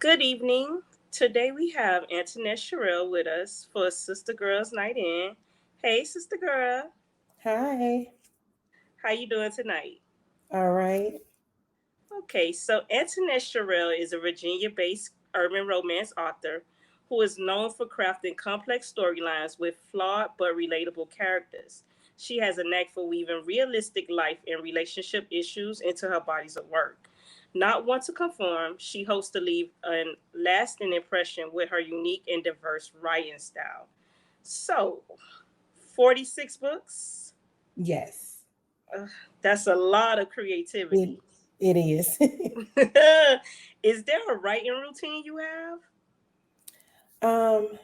Good evening. Today we have Antoinette Sherell with us for Sistah Girls Night In. Hey, Sister Girl. Hi. How you doing tonight? All right. Okay, so Antoinette Sherell is a Virginia-based urban romance author who is known for crafting complex storylines with flawed but relatable characters. She has a knack for weaving realistic life and relationship issues into her bodies of work. Not one to conform, she hopes to leave a lasting impression with her unique and diverse writing style. So, 46 books? Yes. Ugh, that's a lot of It creativity. it is. Is there a writing routine you have? um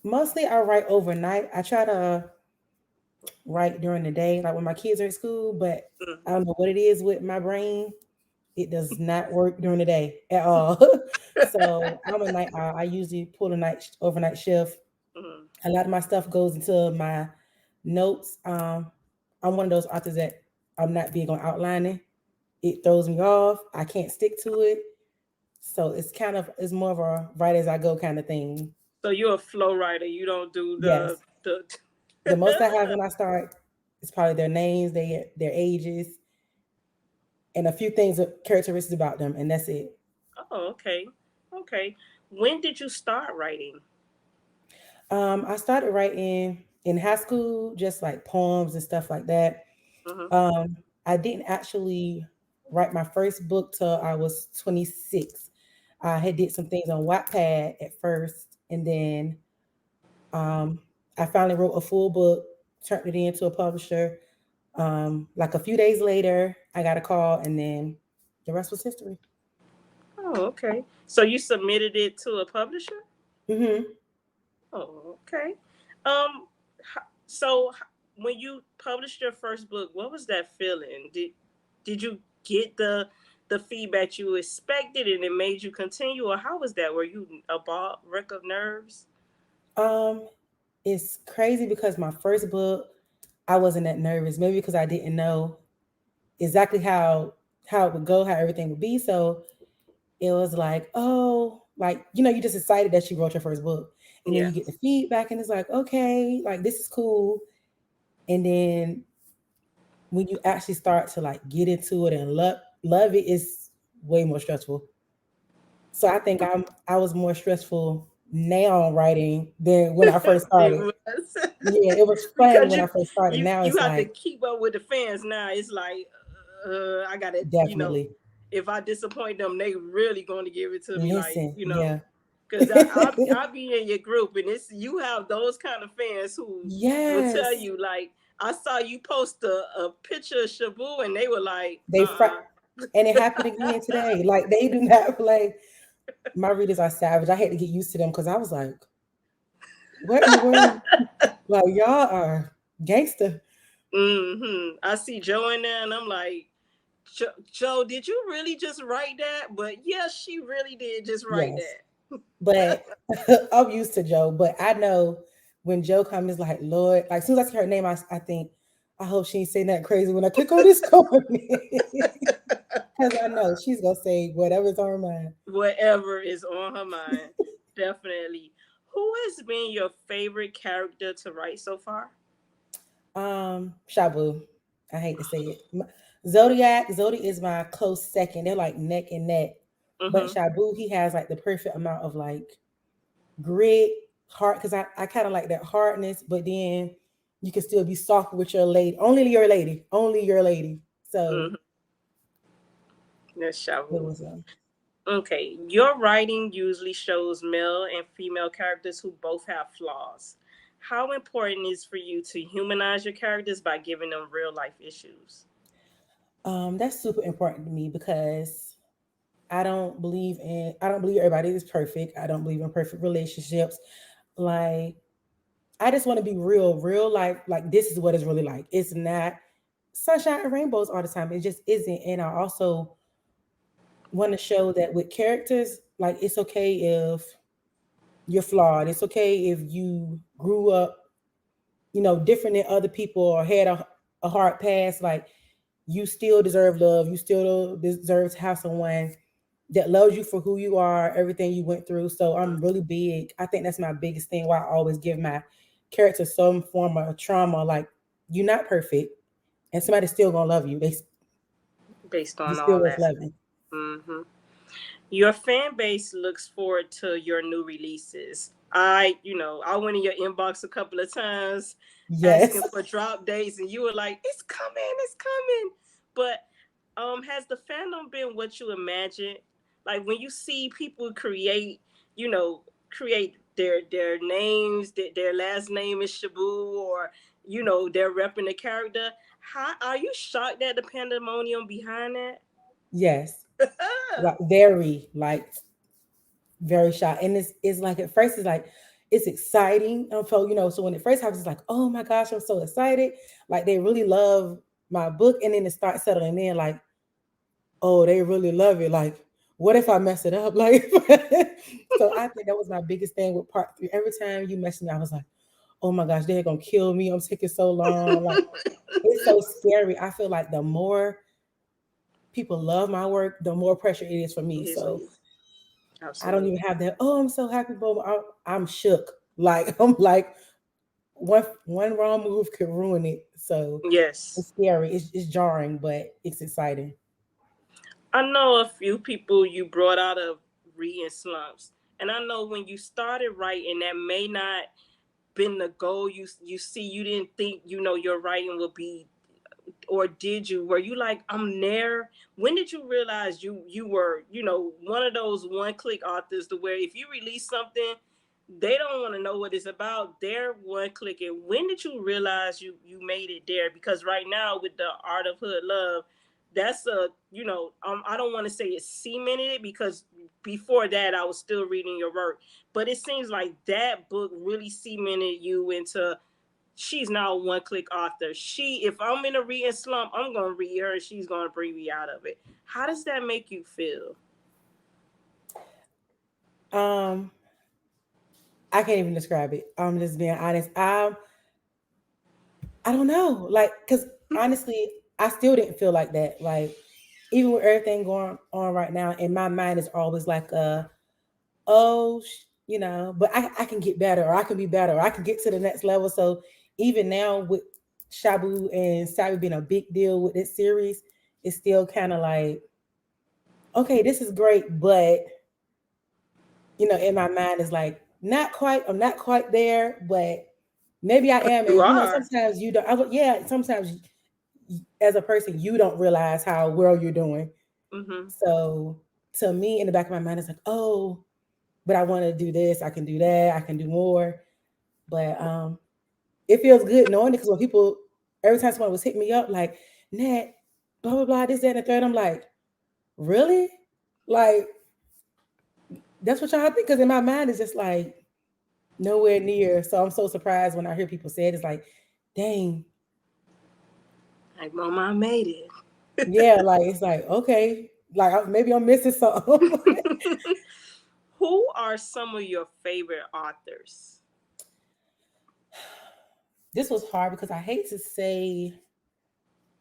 Mostly I write overnight. I try to write during the day, like when my kids are at school, but I don't know what it is with my brain. It does not work during the day at all. So I'm a night owl. I usually pull a overnight shift. Mhm. A lot of my stuff goes into my notes. I'm one of those authors that I'm not big on outlining. It throws me off. I can't stick to it. So it's more of a write as I go kind of thing. So you're a flow writer. You don't do the Yes. the. The most I have when I start is probably their names, their ages, and a few things characteristics about them, and that's it. Oh, okay, okay. When did you start writing? I started writing in high school, just like poems and stuff like that. Hmm. I didn't actually write my first book till I was 26. I had did some things on Wattpad at first, and then um, I finally wrote a full book, turned it into a publisher. Like a few days later, I got a call, and then the rest was history. Oh, okay. So you submitted it to a publisher? Hmm. Oh, okay. So when you published your first book, what was that feeling? Did you get the feedback you expected and it made you continue, or how was that? Were you a wreck of nerves? Um, it's crazy because my first book, I wasn't that nervous. Maybe because I didn't know exactly how it would go, how everything would be. So it was like, oh, like you just excited that you wrote your first book, and then Yeah. you get the feedback, and it's like, okay, like this is cool. And then when you actually start to like get into it and love it, it's way more stressful. So I think I was more stressful now writing than when I first It started. was. Yeah, it was fun Because when you I first started. you Now you it's have to like keep up with the fans now. It's like I gotta, definitely if I disappoint them, they really going to give it to me, like, listen. Yeah. because I'll be in your group and it's you have those kind of fans who will tell Yes. you like, I saw you post a picture of Shabu and they were like, They and it happened again today. Like they do not play. My readers are savage. I had to get used to them because I was like, what in the world? Like y'all are gangster. I see Joe in there and I'm like, Joe, did you really just write that? But yes, she really did just write Yes. that. But I'm used to Joe. But I know when Joe comes, like, Lord, like as soon as I see her name, I think, I hope she ain't saying that crazy when I click on this comment. Because I know she's gonna say whatever's on her mind. Whatever is on her mind. Definitely. Who has been your favorite character to write so far? Shabu. I hate to say it. Zodiac is my close second. They're like neck and neck. But Mm-hmm. Shabu, he has like the perfect amount of like grit, heart, because I kind of like that hardness, but then you can still be soft with your lady. Only your lady. Only your lady. So Mm-hmm. That's it Shavu. was Okay. Your writing usually shows male and female characters who both have flaws. How important is for you to humanize your characters by giving them real life issues? that's super important to me because I don't believe everybody is perfect. I don't believe in perfect relationships. Like I just want to be real life. Like this is what it's really like. It's not sunshine and rainbows all the time. It just isn't. And I also want to show that with characters, like it's okay if you're flawed. It's okay if you grew up, different than other people or had a hard past. Like you still deserve love. You still deserve to have someone, that loves you for who you are, everything you went through. So I'm really big. I think that's my biggest thing. Why I always give my character some form of trauma. Like you're not perfect, and somebody's still gonna love you. Based You on still all worth that. loving. Hmm. Your fan base looks forward to your new releases. I went in your inbox a couple of times Yes, asking for drop dates, and you were like, "It's coming, it's coming." But has the fandom been what you imagined? Like when you see people create their names, their last name is Shabu, or they're repping the character. How are you shocked at the pandemonium behind that? yes, like very, like very shocked. And it's like at first it's like it's exciting. So so when it first happens, it's like, oh my gosh, I'm so excited. Like they really love my book, and then it starts settling in. Like, oh, they really love it. Like, what if I mess it up? Like, so I think that was my biggest thing with part three. Every time you mess me, I was like, oh my gosh, they're gonna kill me. I'm taking so long. Like, it's so scary. I feel like the more people love my work, the more pressure it is for me. Here's for So you. I don't Absolutely. even have that. Oh, I'm so happy, but I'm shook. Like I'm like one wrong move could ruin it. So Yes. it's scary. It's jarring, but it's exciting. I know a few people you brought out of reading slumps. And I know when you started writing, that may not been the goal you see. You didn't think your writing would be, or did you? Were you like, I'm there? When did you realize you were one of those one click authors to where if you release something, they don't want to know what it's about. They're one click. And when did you realize you made it there? Because right now with the Art of Hood Love, that's I don't want to say it cemented it, because before that I was still reading your work, but it seems like that book really cemented you into, she's now a one click author. If I'm in a reading slump, I'm gonna read her and she's gonna bring me out of it. How does that make you feel? Um, I can't even describe it. I'm just being honest. I don't know. Like, cause honestly, I still didn't feel like that. Like, even with everything going on right now, in my mind is always like oh, but I can get better, or I can be better, or I can get to the next level. So even now with Shabu and Sabi being a big deal with this series, it's still kind of like, okay, this is great, but in my mind is like not quite. I'm not quite there, but maybe I am. You And are. sometimes you don't. Yeah, sometimes as a person you don't realize how well you're doing. Mm-hmm. So to me, in the back of my mind, it's like, oh, but I want to do this. I can do that. I can do more. But it feels good knowing it, because when people, every time someone was hitting me up like, Nat, blah blah blah, this that and the third, I'm like, really? Like that's what y'all think? Because in my mind it's just like nowhere near. So I'm so surprised when I hear people say it. It's like, dang, Like, Mama, I made yeah. Like it's like okay, like maybe I'm missing something. it. Who are some of your favorite authors? This was hard because I hate to say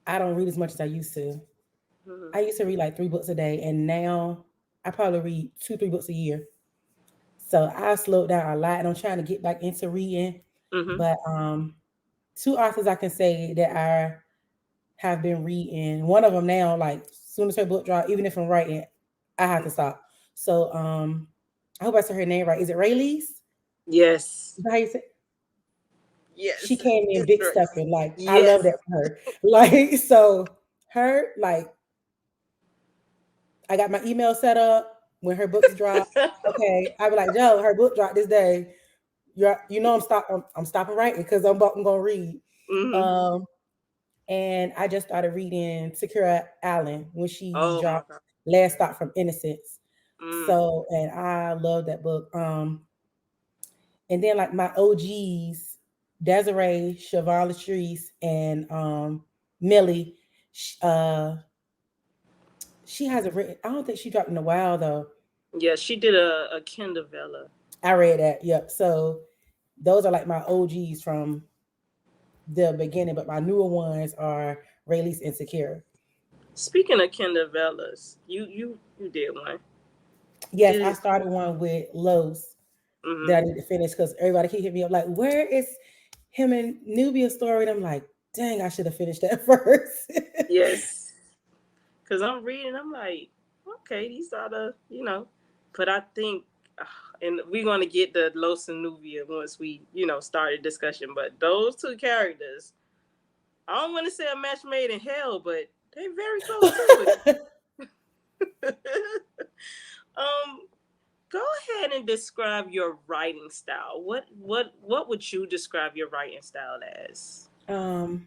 I don't read as much as I used to. Mm-hmm. I used to read like 3 books a day, and now I probably read 2, 3 books a year. So I slowed down a lot, and I'm trying to get back into reading. Mm-hmm. But two authors I can say that I have been reading. One of them now, like soon as her book drop, even if I'm writing, I have to stop. So I hope I said her name right. Is it Rayleigh? Is Yes. that how you say? She Yes. came in It's big great. stuffing. Like I love Yes. that for her. Like so, her like I got my email set up when her books drop. Okay, I be like, Joe, her book dropped this day. I'm stopping writing because I'm gonna read. Mm-hmm. Um, and I just started reading Sakura Allen when she Oh my dropped God. Last Stop from Innocence. Mm. So, and I love that book. And then like my OGs, Desiree, Siobhan Latrice, and Millie. She hasn't written. I don't think she dropped in a while though. Yeah, she did a Kindle. I read that. Yep. So those are like my OGs from the beginning, but my newer ones are Rayleigh and Secure. Speaking of Kindle, you did one. Yes, I It, started one with Lowe's that mm-hmm. I need to finish because everybody keep hitting me up like, where is him and Nubia story? And I'm like, dang, I should have finished that first. Yes, because I'm reading. I'm like, okay, these are the but I think. And we're gonna get the Los and Nubia once we, start a discussion. But those two characters, I don't want to say a match made in hell, but they're very close to it. um, Go ahead and describe your writing style. What would you describe your writing style as? um,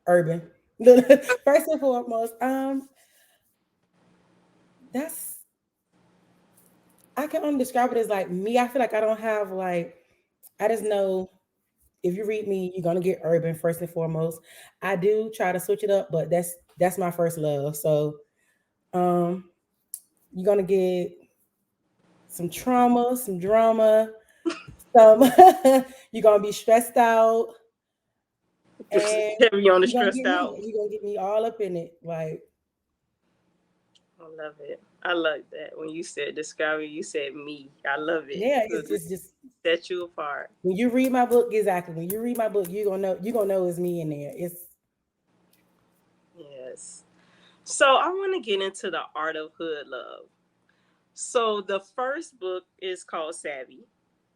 Urban. First and foremost, that's I can only describe it as like me. I feel like I don't have like I just know if you read me, you're gonna get urban first and foremost. I do try to switch it up, but that's my first love. So um you're gonna get some trauma, some drama, some you're gonna be stressed out and Heavy on the you're gonna stressed get me. out. You're gonna get me all up in it. Like, I love it. I love that. When you said describe it, you said me. I love it yeah, because it it's just sets you apart. when you read my book, exactly. When you read my book, you're gonna know it's me in there. It's Yes. So I want to get into the art of hood love. So the first book is called Savvy.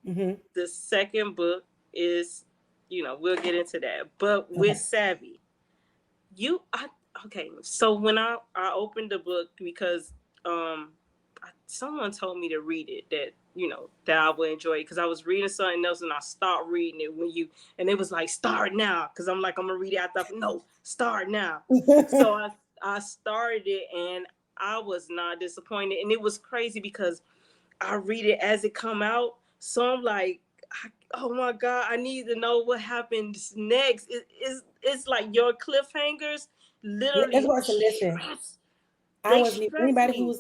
mm-hmm. The second book is, we'll get into that. But with Okay. Savvy, you I okay, so when I opened the book because someone told me to read it, that that I would enjoy it, because I was reading something else and I stopped reading it when you and it was like start now, because I'm like, I'm gonna read it after no, start now. So I started it and I was not disappointed, and it was crazy because I read it as it come out. So I'm like, oh my god, I need to know what happens next. It's like your cliffhangers That's literally what I said. Listen, I they wasn't stress me.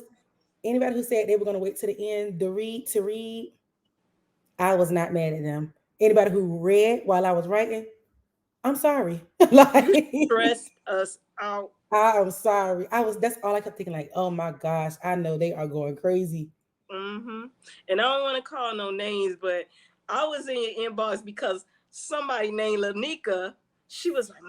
anybody who said they were gonna wait to the end to read. I was not mad at them. Anybody who read while I was writing, I'm sorry. You Like stressed us out. I am sorry. That's all I kept thinking. Like, oh my gosh, I know they are going crazy. Mm-hmm. And I don't want to call no names, but I was in your inbox because somebody named Lanika, she was like,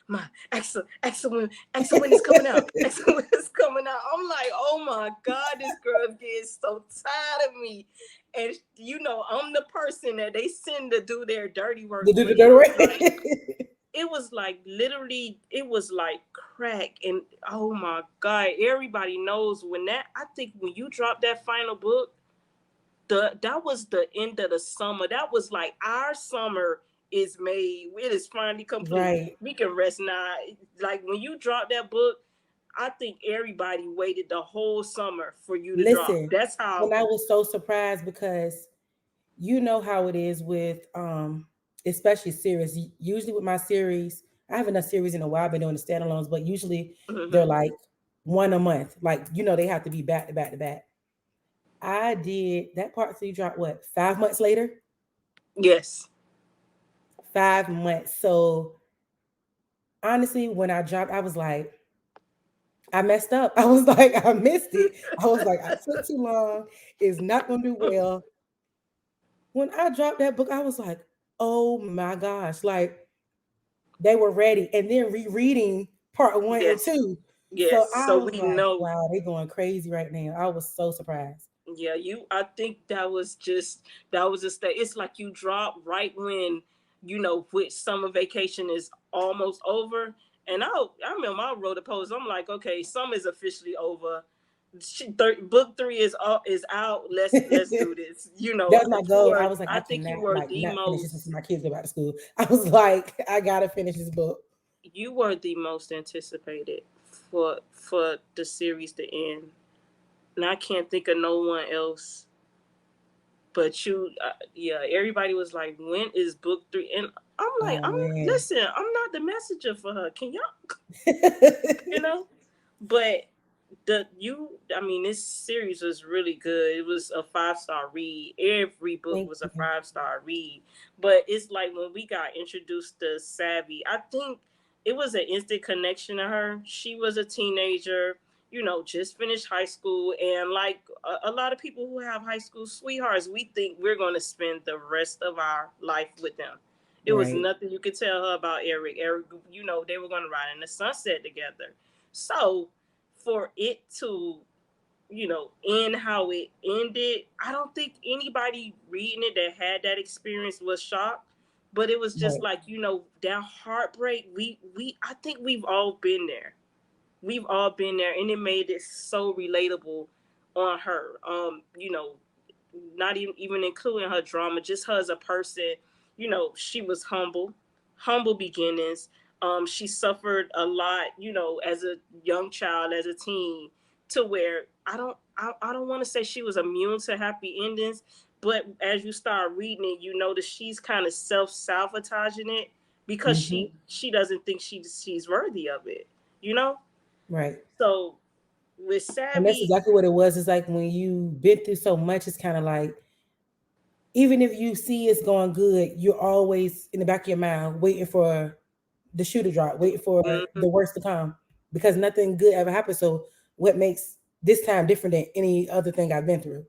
my, Axel when it's coming out. Axel when it's coming out. I'm like, oh my God, this girl's getting so tired of me. And I'm the person that they send to do their dirty work, but it was like literally it was like crack. And oh my god, everybody knows when that I think when you drop that final book, that was the end of the summer. That was like our summer is made, it is finally complete, Right. we can rest now. Like when you drop that book, I think everybody waited the whole summer for you to drop. Listen, That's and how. I was so surprised because you know how it is with especially series. Usually with my series, I haven't done series in a while. I've been doing the standalones, but usually they're Mm-hmm. like one a month. Like, they have to be back to back to back. I did that part three drop what 5 months later? Yes. 5 months. So honestly, when I dropped, I was like, I messed up. I was like, I missed it. I was like, I took too long. It's not gonna do well. When I dropped that book, I was like, oh my gosh, like they were ready. And then rereading part one and Yes. two. Yes, So I so was we like, know. wow, they going crazy right now. I was so surprised. Yeah, I think that was just that. It's like you drop right when which summer vacation is almost over. And I remember I wrote a post. I'm like, okay, summer is officially over. Book three is out. Let's do this. That was my You goal. I were. was like, I I think you cannot were like the not finish this before most. my kids go back to school. I was like, I gotta finish this book. You were the most anticipated for the series to end, and I can't think of no one else. But yeah, everybody was like, "When is book three?" And I'm like, Oh "I'm man. listen. I'm not the messenger for her. Can y'all, you know?" But I mean, this series was really good. It was a 5-star read. Every book Thank was a you. 5-star read. But it's like when we got introduced to Savvy, I think it was an instant connection to her. She was a teenager. just finished high school. And like a lot of people who have high school sweethearts, we think we're going to spend the rest of our life with them. It was Right. nothing you could tell her about Eric. Eric, they were going to ride in the sunset together. So for it to, end how it ended, I don't think anybody reading it that had that experience was shocked. But it was just Right. like, that heartbreak. I think we've all been there. We've all been there, and it made it so relatable on her. Not even including her drama, just her as a person. She was humble beginnings. She suffered a lot, as a young child, as a teen, to where I don't want to say she was immune to happy endings, but as you start reading it, you notice she's kind of self sabotaging it because Mm-hmm. she doesn't think she's worthy of it, you know. Right. So with And that's Savvy, exactly what it was. It's like when you've been through so much, it's kind of like even if you see it's going good, you're always in the back of your mind waiting for the shoe to drop, waiting for mhm, the worst to come because nothing good ever happens. So what makes this time different than any other thing I've been through?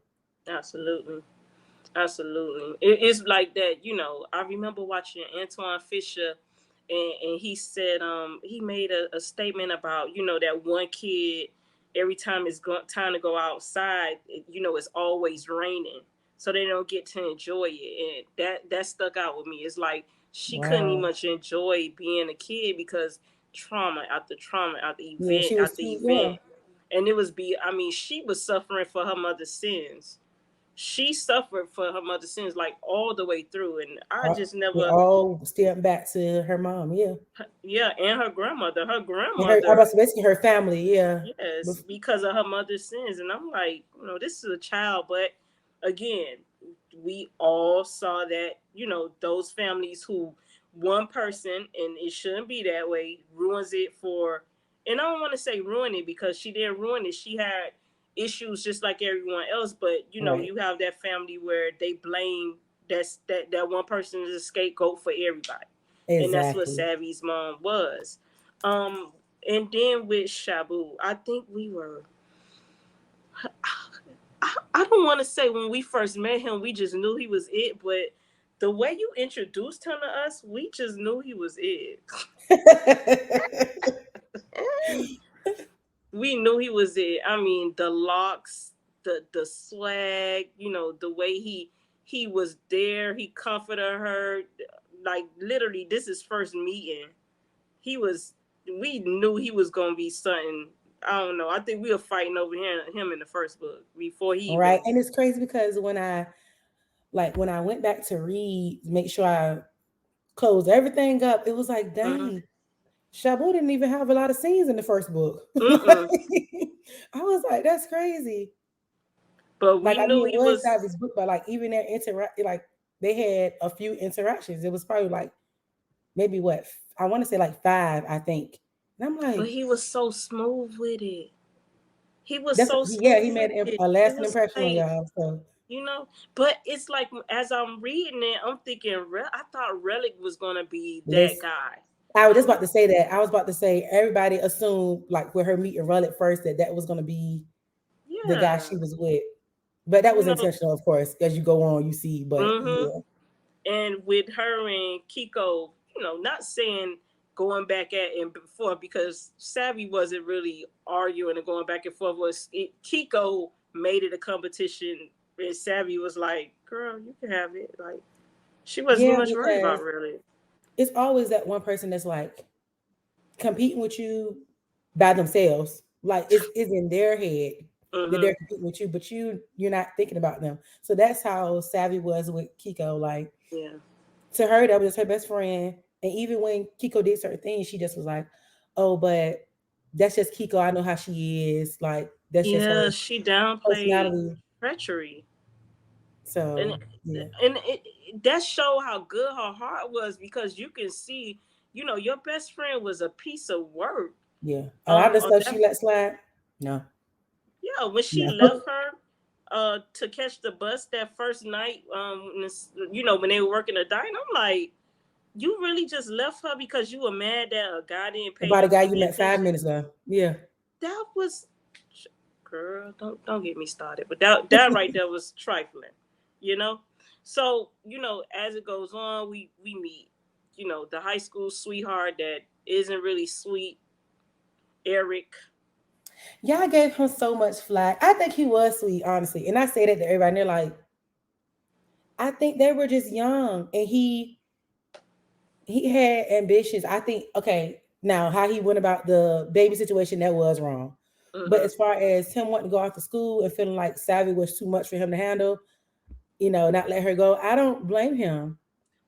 absolutely. Absolutely. It's like that, I remember watching Antoine Fisher, and he said he made a statement about, that one kid, every time it's time to go outside, it's always raining. So they don't get to enjoy it. And that stuck out with me. It's like she couldn't even Wow. much enjoy being a kid because trauma after Yeah, event she was after too young. event. And it was I mean, she was suffering for her mother's sins. She suffered for her mother's sins like all the way through, and I just It never. all stemmed back to her mom. Yeah. Yeah, and her And her, I grandmother. was basically her family. Yeah. Yes, Bef- because of her mother's sins. And I'm like, this is a child, but again, we all saw that, those families who one person, and it shouldn't be that way, ruins it for, and I don't want to say ruin it because she didn't ruin it. She had issues just like everyone else, but Right. you have that family where they blame that one person is a scapegoat for everybody. And that's what Exactly. Savvy's mom was. Um, and then with Shabu, I think we were. I don't want to say when we first met him, we just knew he was it, but the way you introduced him to us, we just knew he was it. We knew he was it. I mean, the locks, the swag, the way he was there, he comforted her. Like literally, this is first meeting. He was. We knew he was gonna be something. I don't know. I think we were fighting over him in the first book before he Right. even. And it's crazy because when I went back to read, make sure I closed everything up, it was like, Mm-hmm. dang, Shabu didn't even have a lot of scenes in the first book. Mm-mm. I was like, that's crazy. But Like, we I mean, knew it he was was. Savi's book, but like even their like they had a few interactions. It was probably like maybe what I want to say like five, I think. And I'm But like, he was so smooth with it. He was that's so yeah, smooth he with made it. a It lasting was impression on like, y'all. So but it's like as I'm reading it, I'm thinking, I thought Relic was gonna be that let's guy. I was just I'm about to say that. I was about to say everybody assumed like with her meeting Rel at first that that was going to be the guy yeah, she was with, but that you was know, intentional, of course. As you go on, you see. But mm-hmm. yeah, And with her and Kiko, not saying going back at and before because Savvy wasn't really arguing and going back and forth. Kiko made it a competition, and Savvy was like, "Girl, you can have it." Like she wasn't yeah, much worried because about really. it's always that one person that's like competing with you by themselves. Like it's in their head that Mm-hmm. they're competing with you, but you're not thinking about them. So that's how Savvy was with Kiko. Like Yeah. to her, that was her best friend. And even when Kiko did certain things, she just was like, "Oh, but that's just Kiko. I know how she is. Like that's just her Yeah, she downplayed personality." treachery, and So yeah, that showed how good her heart was because you can see, your best friend was a piece of work. yeah. Oh, I just On thought she that, let slide. No, yeah, when she no. left her, to catch the bus that first night, when they were working the diner, I'm like, you really just left her because you were mad that a guy didn't pay About a you guy you any met five attention. minutes ago. Yeah, That was. girl, don't get me started. But that right there was trifling, you know. So as it goes on, we meet, the high school sweetheart that isn't really sweet, Eric. Y'all gave him so much flack. I think he was sweet, honestly. And I say that to everybody, and they're like, I think they were just young, and he had ambitions. I think okay, now how he went about the baby situation that was wrong. But Hmm. as far as him wanting to go off to school and feeling like Savvy was too much for him to handle, not let her go, I don't blame him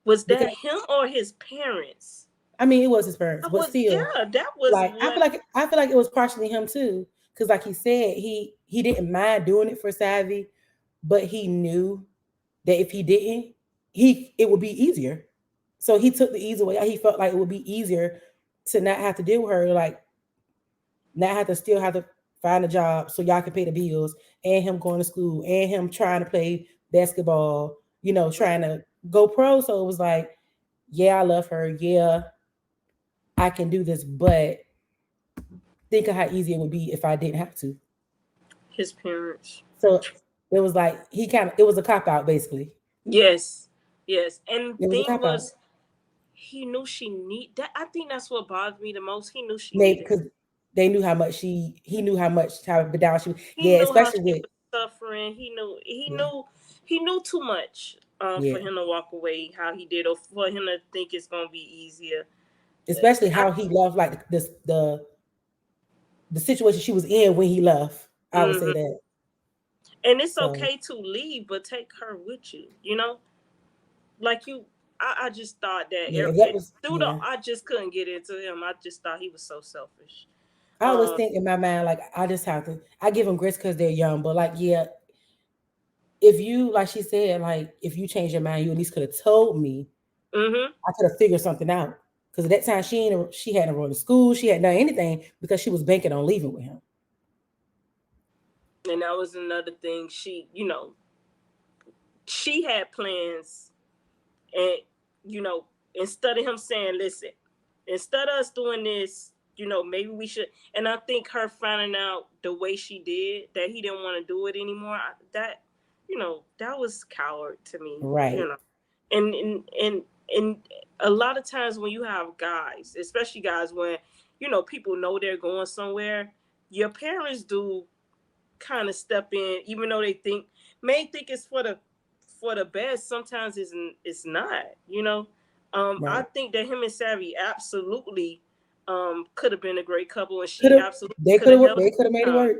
Was because that him or his parents? I mean it was his parents, That but was still, yeah. That was like what. I feel like it was partially him too. Because like he said, he didn't mind doing it for Savvy, but he knew that if he didn't, it would be easier. So he took the easy way. He felt like it would be easier to not have to deal with her, like not have to still have to find a job so y'all can pay the bills, and him going to school, and him trying to play basketball, trying to go pro. So it was like, yeah, I love her. Yeah, I can do this, but think of how easy it would be if I didn't have to. His parents. So it was like it was a cop out basically. Yes, yes. And It was a thing cop out. was, he knew she need that. I think that's what bothered me the most. He knew she Maybe needed him. because they knew how much he knew how down she was. He Yeah, knew how especially she with was suffering. He knew. He yeah, knew. He knew too much. For yeah. him to walk away how he did, or for him to think it's gonna be easier. Especially I, how he left like this the situation she was in when he left. I would say hmm. that. And it's So okay to leave, but take her with you. You know, like you. I just thought that yeah, that was through the. yeah. I just couldn't get into him. I just thought he was so selfish. I always Um. think in my mind like I just have to. I give them grace because they're young, but like yeah, if you like she said like if you change your mind, you at least could have told me. Mhm. I could have figured something out. Because at that time she hadn't enrolled in school, she hadn't done anything because she was banking on leaving with him. And that was another thing. She had plans, and instead of him saying, "Listen, instead of us doing this, maybe we should." And I think her finding out the way she did that he didn't want to do it anymore. That was coward to me. Right. And a lot of times when you have guys, especially guys when people know they're going somewhere, your parents do kind of step in, even though they may think it's for the best. Sometimes it's not. I Right. think that him and Savvy absolutely could have been a great couple, and Could she have absolutely they could could have have held they could have it made it down. work.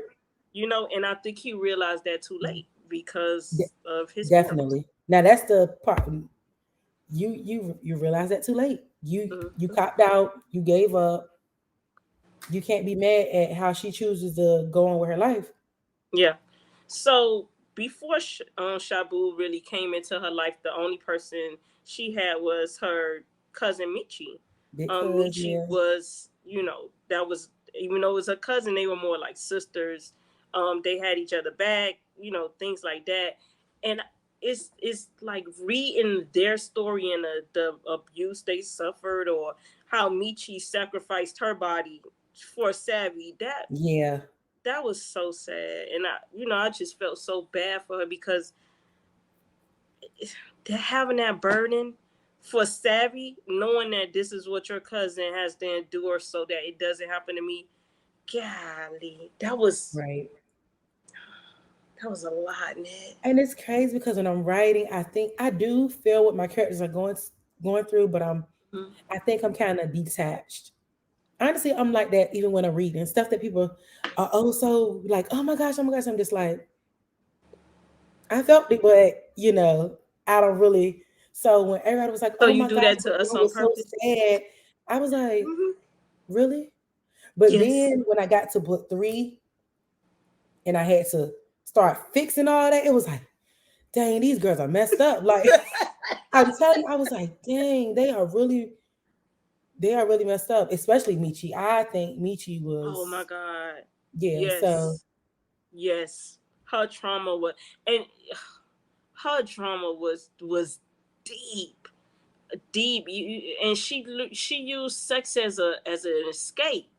And I think he realized that too late De- because of his parents. Definitely. Now that's the part you realize that too late. You Hmm. copped out, you gave up. You can't be mad at how she chooses to go on with her life Yeah. So before Shabu really came into her life, the only person she had was her cousin Michi. because Michi yeah, was, that was, even though it was her cousin, they were more like sisters. They had each other back, things like that. And it's like reading their story and the abuse they suffered, or how Michi sacrificed her body for Savvy. yeah, That was so sad, and I just felt so bad for her because they're having that burden for Savvy, knowing that this is what your cousin has to endure so that it doesn't happen to me. Golly, right. that was a lot, Ned. And it's crazy because when I'm writing, I think I do feel what my characters are going through, but Mm-hmm. I think I'm kind of detached. Honestly, I'm like that even when I'm reading stuff that people are also like, oh my gosh. I'm just like, I felt it, but I don't really. So when everybody was like, So oh you my do gosh, that the to us girl on was so purpose? sad, I was like, Mm-hmm. really? But Yes. then when I got to book 3 and I had to start fixing all that, it was like, dang, these girls are messed up. Like I'm telling you, I was like, dang, they are really messed up, especially Michi. I think Michi Oh my was, God. yeah. So Yes. Yes. Her trauma was, and her trauma was deep, deep. And she used sex as an escape,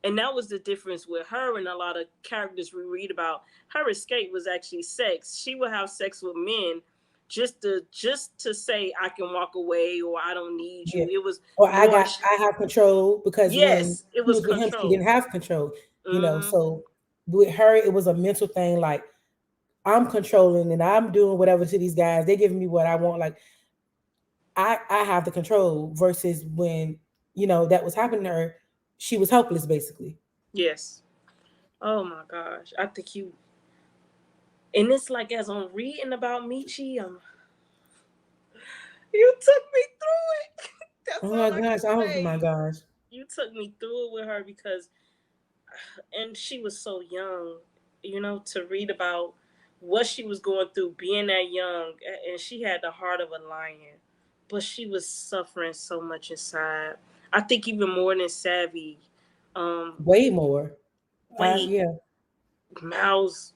And that was the difference with her and a lot of characters we read about. Her escape was actually sex. She would have sex with men just to say I can walk away or I don't need Yeah. you. It was Or more. I have control because when Yes, it he was was with him, she control. didn't have control. Mm-hmm. So with her, it was a mental thing. Like I'm controlling and I'm doing whatever to these guys. They're giving me what I want. Like I have the control versus when that was happening to her, she was helpless basically. Yes. Oh my gosh. I think you. And it's like as I'm reading about Michi, you took me through it. That's Oh my all I can gosh! Oh my say. gosh! You took me through it with her because, and she was so young, to read about what she was going through being that young, and she had the heart of a lion, but she was suffering so much inside. I think even more than Savvy, Way more. way Yeah. miles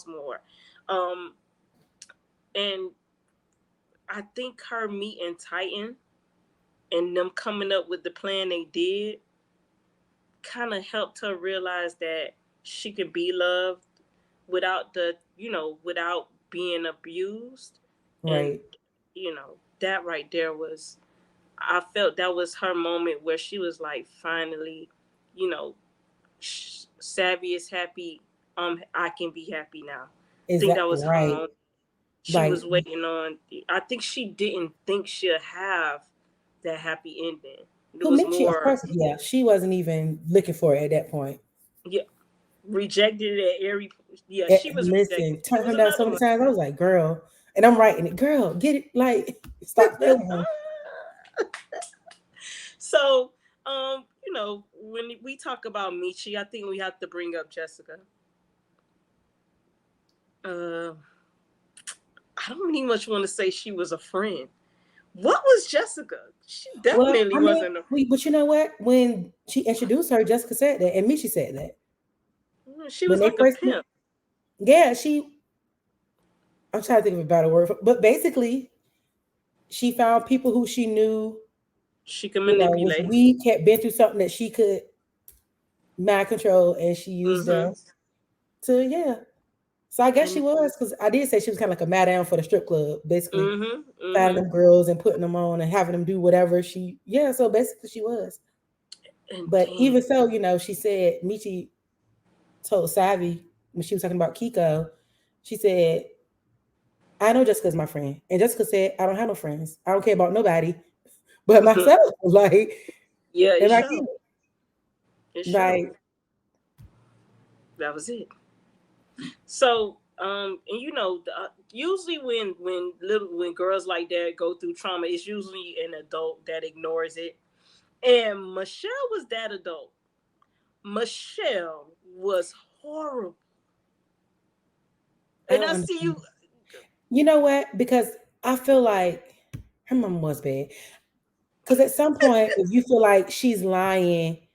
more. Um, and I think her meeting Titan and them coming up with the plan they did kind of helped her realize that she could be loved without without being abused. And Right. that right there was, I felt that was her moment where she was like, finally, you know Savvy is happy, I can be happy now. I think that Exactly. was her Right. moment. She Like, was waiting on. I think she didn't think she'd have that happy ending. It who was met you? Of more, course. Yeah. She wasn't even looking for it at that point. yeah, rejected at every. Yeah, she was Listen, rejected. She turn was her down so another many one. times. I was like, girl, and I'm writing it, girl, get it. Like, stop playing with him. So, when we talk about Michi, I think we have to bring up Jessica. Uh, I don't even much want to say she was a friend. What was Jessica? She Well, definitely I mean, wasn't a. but you know what? When she introduced her, Jessica said that, and Michi said that She when was they like a first met. pimp. Yeah, she. I'm trying to think of a better word, but basically, she found people who she knew, She can was manipulate. weak, had been through something that she could mind control, and she used Mm-hmm. them to, yeah. So I guess she And was, because I did say she was kind of like a madam for the strip club, basically mm-hmm. finding Mm-hmm. them girls and putting them on and having them do whatever she, yeah. So basically, she was. And But then even so, she said Michi told Savvy when she was talking about Kiko, she said, "I know Jessica's my friend," and Jessica said, "I don't have no friends. I don't care about nobody but myself." Like, yeah, it and I showed. get It it. showed. Like, That was it. So, and usually when girls like that go through trauma, it's usually an adult that ignores it. And Michelle was that adult. Michelle was horrible. I And don't I see understand. you. You know what? Because I feel like her mom was bad. Because at some point, if you feel like she's lying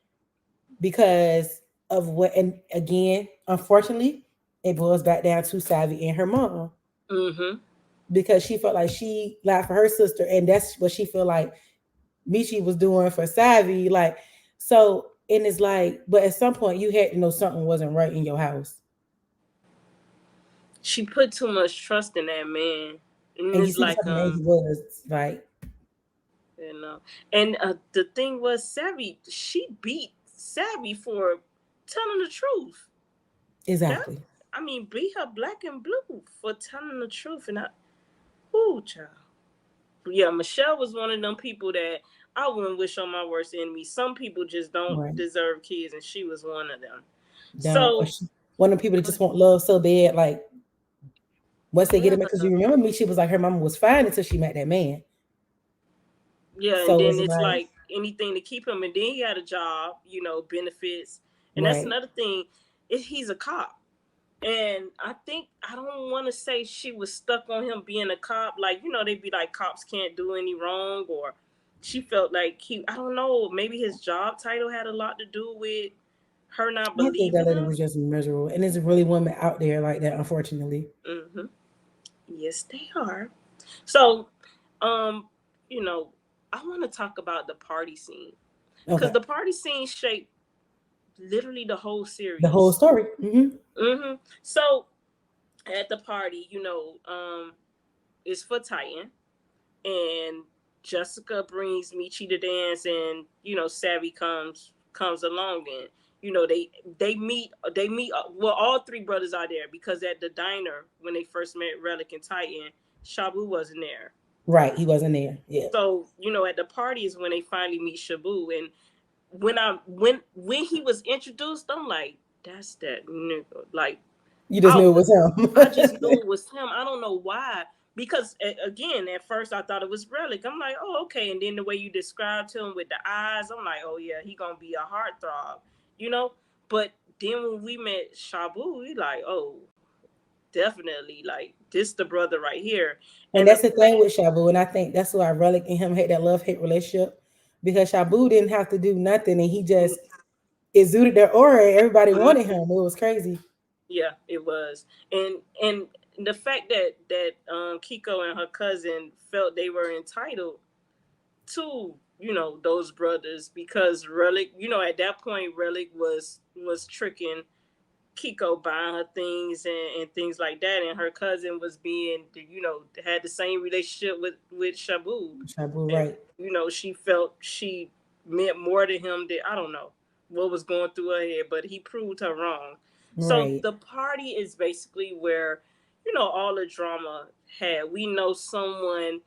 because of what, and again, unfortunately, it boils back down to Savvy and her mom, Mm-hmm. because she felt like she lied for her sister, and that's what she felt like Michi was doing for Savvy. Like, so, and it's like, but at some point, you had to know something wasn't right in your house, She put too much trust in that man, and and you it's see the like type of man he was. Like, you know. And the thing was, Savvy. She beat Savvy for telling the truth. That exactly. I mean, beat her black and blue for telling the truth, and ooh, child. Yeah, Michelle was one of them people that I wouldn't wish on my worst enemy. Some people just don't Right. deserve kids, and she was one of them. Don't. Or So, she, one of the people that just want love so bad, like once they get yeah, him, because you remember me, she was like her mama was fine until she met that man. yeah, and So then it's it's like, like anything to keep him, and then he had a job, benefits, and that's right. another thing. He's a cop, and I don't want to say she was stuck on him being a cop. Like they'd be like cops can't do any wrong, or she felt like I don't know, maybe his job title had a lot to do with her not I think that believing lady him. was just miserable, and there's really women out there like that, unfortunately. Hmm. Yes, they are. So, um, you know, I want to talk about the party scene because Okay. the party scene shaped literally the whole The whole series. story. So at the party, it's for Titan, and Jessica brings Michi to dance, and Savvy comes along, and they meet. Well, all three brothers are there because at the diner when they first met Relic and Titan, Shabu wasn't there. Right, he wasn't there. Yeah, So at the party is when they finally meet Shabu, and when he was introduced, I'm like, that's that nigga. Like you just I knew it was, was I just him. knew it was him. I don't know why. Because again, at first I thought it was Relic. I'm like, oh, okay. And then the way you described him with the eyes, I'm like, oh yeah, he gonna be a heartthrob, you know. But then when we met Shabu, we like, oh, definitely, like this the brother right here. And And the that's the thing fact, with Shabu, and I think that's why Relic and him had that love hate relationship because Shabu didn't have to do nothing, and he just exuded their aura. Everybody wanted him. It was crazy. yeah, it was. And the fact that Kiko and her cousin felt they were entitled to those brothers because Relic, at that point Relic was tricking Kiko, buying her things and things like that, and her cousin was being had the same relationship with Shabu, Shabu, and right, she felt she meant more to him than I don't know what was going through her head, but he proved her wrong. So right, the party is basically where all the drama had. We know someone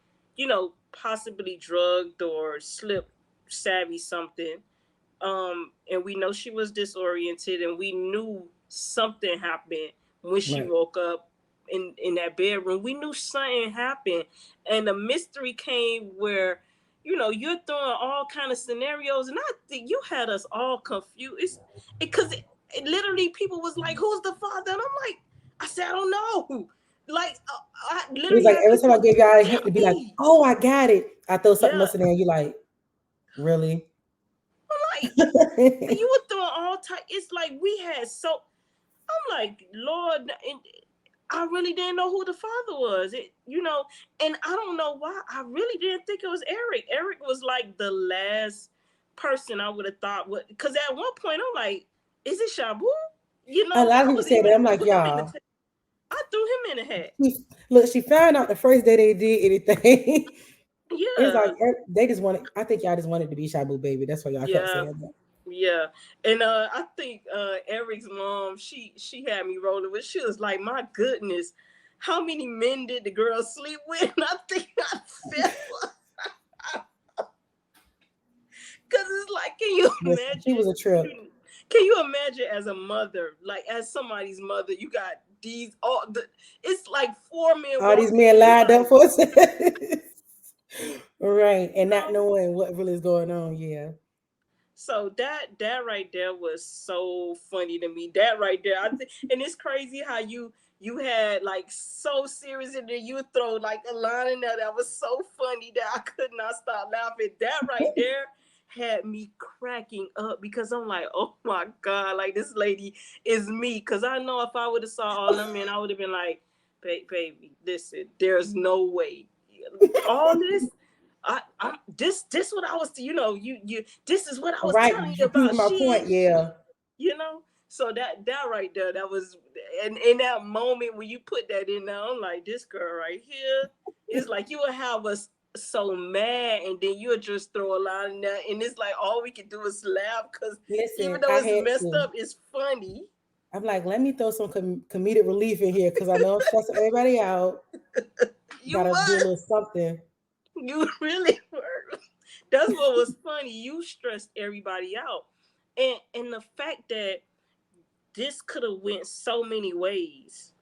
possibly drugged or slipped Savvy something, and we know she was disoriented, and we knew something happened when she right. woke up in that bedroom. We knew something happened, and the mystery came where you're throwing all kind of scenarios, and I think you had us all confused. Because it literally people was like, "Who's the father?" And I'm like, I said, "I don't know." Like I It was literally like had every time I people gave y'all a hint tell to be like, me, "Oh, I got it." I throw something yeah. else in there, and you like, really? I'm like, you were throwing all type. It's like we had so. I'm like, Lord, and I really didn't know who the father was. And I don't know why. I really didn't think it was Eric. Eric was like the last person I would have thought would. Because at one point I'm like, is it Shabu? A lot of I people was say that. even I'm like, put him in the. y'all. I threw him in the hat. Look, she found out the first day they did anything. It's like Yeah, they just wanted. I think y'all just wanted to be Shabu baby. That's why y'all kept yeah. saying that. Yeah, and I think Eric's mom, she had me rolling with. She was like, "My goodness, how many men did the girl sleep with?" And I think I fell because it's like, can you Listen, she imagine? was a trip. Can you imagine as a mother, like as somebody's mother, you got these all the. It's like four men All these walking men in. You lined up like, for us. Right, you and not know. knowing what really is going on. Yeah, So that right there was so funny to me. That right there, I think, and it's crazy how you had like so serious, and then you throw like a line in there that was so funny that I could not stop laughing. That right there had me cracking up because I'm like, oh my god, like this lady is me. Because I know if I would have saw all them men, I would have been like, baby, listen, there's no way all this this what I was you this is what I was right. telling you You proved about my point. Yeah, you know so that right there, that was, and in that moment when you put that in there, I'm like, this girl right here is like, you will have us so mad, and then you'll just throw a line in there, and it's like all we can do is laugh because even listen, though I it's had messed to. up, it's funny. I'm like, let me throw some comedic relief in here because I know I'm stressing everybody out. You Gotta do a what? little something. You really were. That's what was funny. You stressed everybody out, and the fact that this could have went so many ways.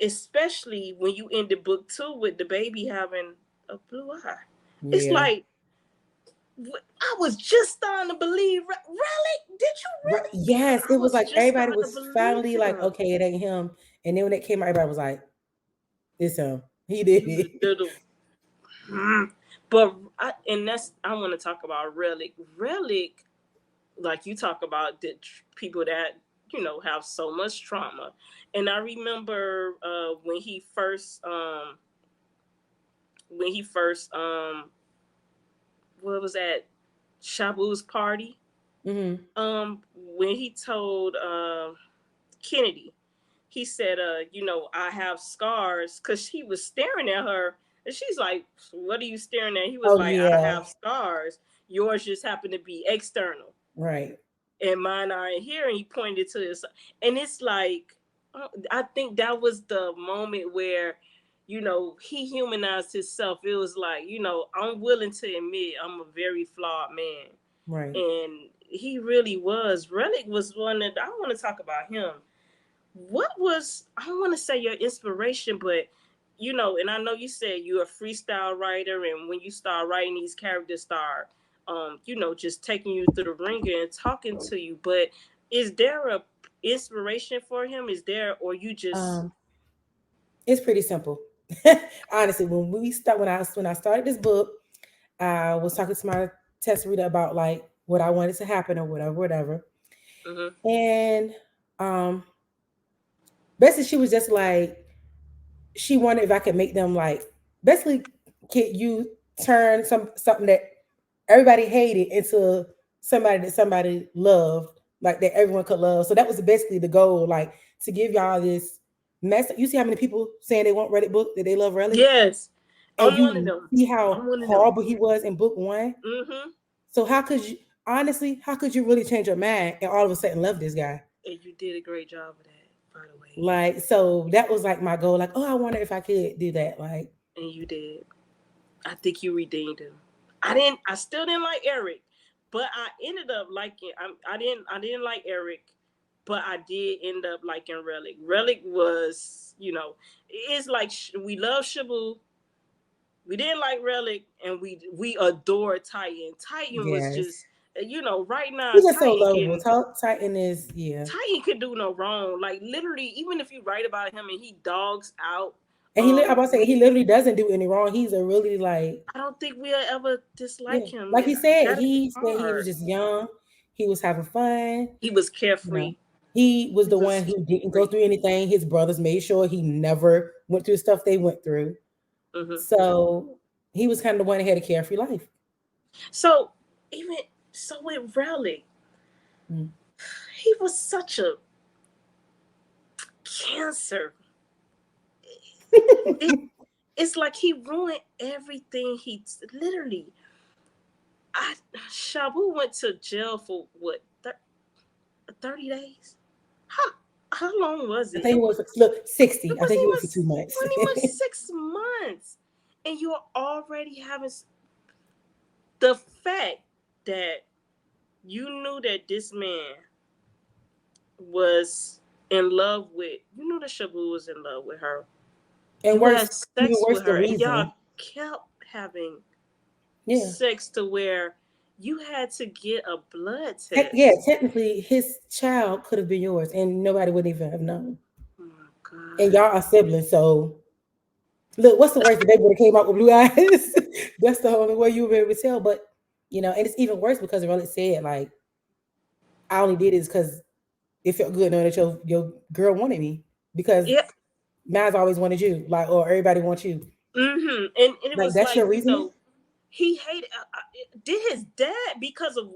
Especially when you ended book two with the baby having a blue eye. It's Yeah. like I was just starting to believe. Really? Did you Right. really? Yes, I it was was like just everybody starting to was believe finally like, him. okay, it ain't him. And then when it came out, everybody was like, it's him. He did You it. little. But I want to talk about Relic. Relic, like you talk about the people that have so much trauma, and I remember when he first what was that Shabu's party, Mm-hmm. When he told Kennedy, he said, I have scars, because he was staring at her, and she's like, what are you staring at? He was Oh like, I yeah. have scars. Yours just happen to be external, Right. and mine are in here. And he pointed to his, and it's like, I think that was the moment where, he humanized himself. It was like, I'm willing to admit I'm a very flawed man. Right. And he really was. Relic was one that I want to talk about him. What was, I don't want to say your inspiration, but and I know you said you're a freestyle writer, and when you start writing, these characters start just taking you through the ringer and talking to you. But is there a inspiration for him? Is there, or you just Um, it's pretty simple. Honestly, when I started this book, I was talking to my test reader about like what I wanted to happen or whatever, whatever. mm-hmm. And um basically she was just like she wondered if I could make them like basically could you turn something that everybody hated into somebody that somebody loved, like that everyone could love. So that was basically the goal, like to give y'all this message. You see how many people saying they want Relic book, that they love Relic, Yes, and I'm one of you them. see how I'm one of them. horrible he was in book one. Mm-hmm. So how could you honestly, how could you really change your mind and all of a sudden love this guy? And you did a great job of that, by the way. Like, so that was like my goal. Like, oh, I wonder if I could do that. Like, And you did. I think you redeemed him. I didn't. I still didn't like Eric, but I ended up liking. I didn't. I didn't like Eric, but I did end up liking Relic. Relic was, it's like we love Shabu. We didn't like Relic, and we adore Titan. Titan was yes, just, right now he's just so Titan lovable. can. Titan is, yeah, Titan can do no wrong. Like literally, even if you write about him and he dogs out, and I was saying he we literally doesn't do any wrong. He's a really like, I don't think we'll ever yeah, dislike him. like That'd be he said he was hard. just young. He was having fun. He was You know, carefree. he was He the one was who didn't go carefree. through anything. His brothers made sure he never went through stuff they went through. Hmm. So he was kind of the one that had a carefree life. So even so with Relic, Mm. he was such a cancer. It, it's like he ruined everything. He literally, I Shabu went to jail for what 30 days. How how long was I it? think he went for look It 60. I think wasn't he went even for 2 months. wasn't even 6 months, and you're already having the fact that you knew that this man was in love with, that Shabu was in love with her. And You worse, had even sex worse, with the her, and reason. y'all kept having Yeah. sex to where you had to get a blood Yeah, test. technically his child could have been yours and nobody would even have known. Oh my And god. y'all are siblings, so look, what's the worst? The baby would have came out with blue eyes. That's the only way you would be able to tell. But and it's even worse because Rollet said, like, I only did it because it felt good knowing that your girl wanted me. Because Yeah. Mine's always wanted you, like, or everybody wants you. And it Like, was that's like, your reasoning? he hated, did his dad, because of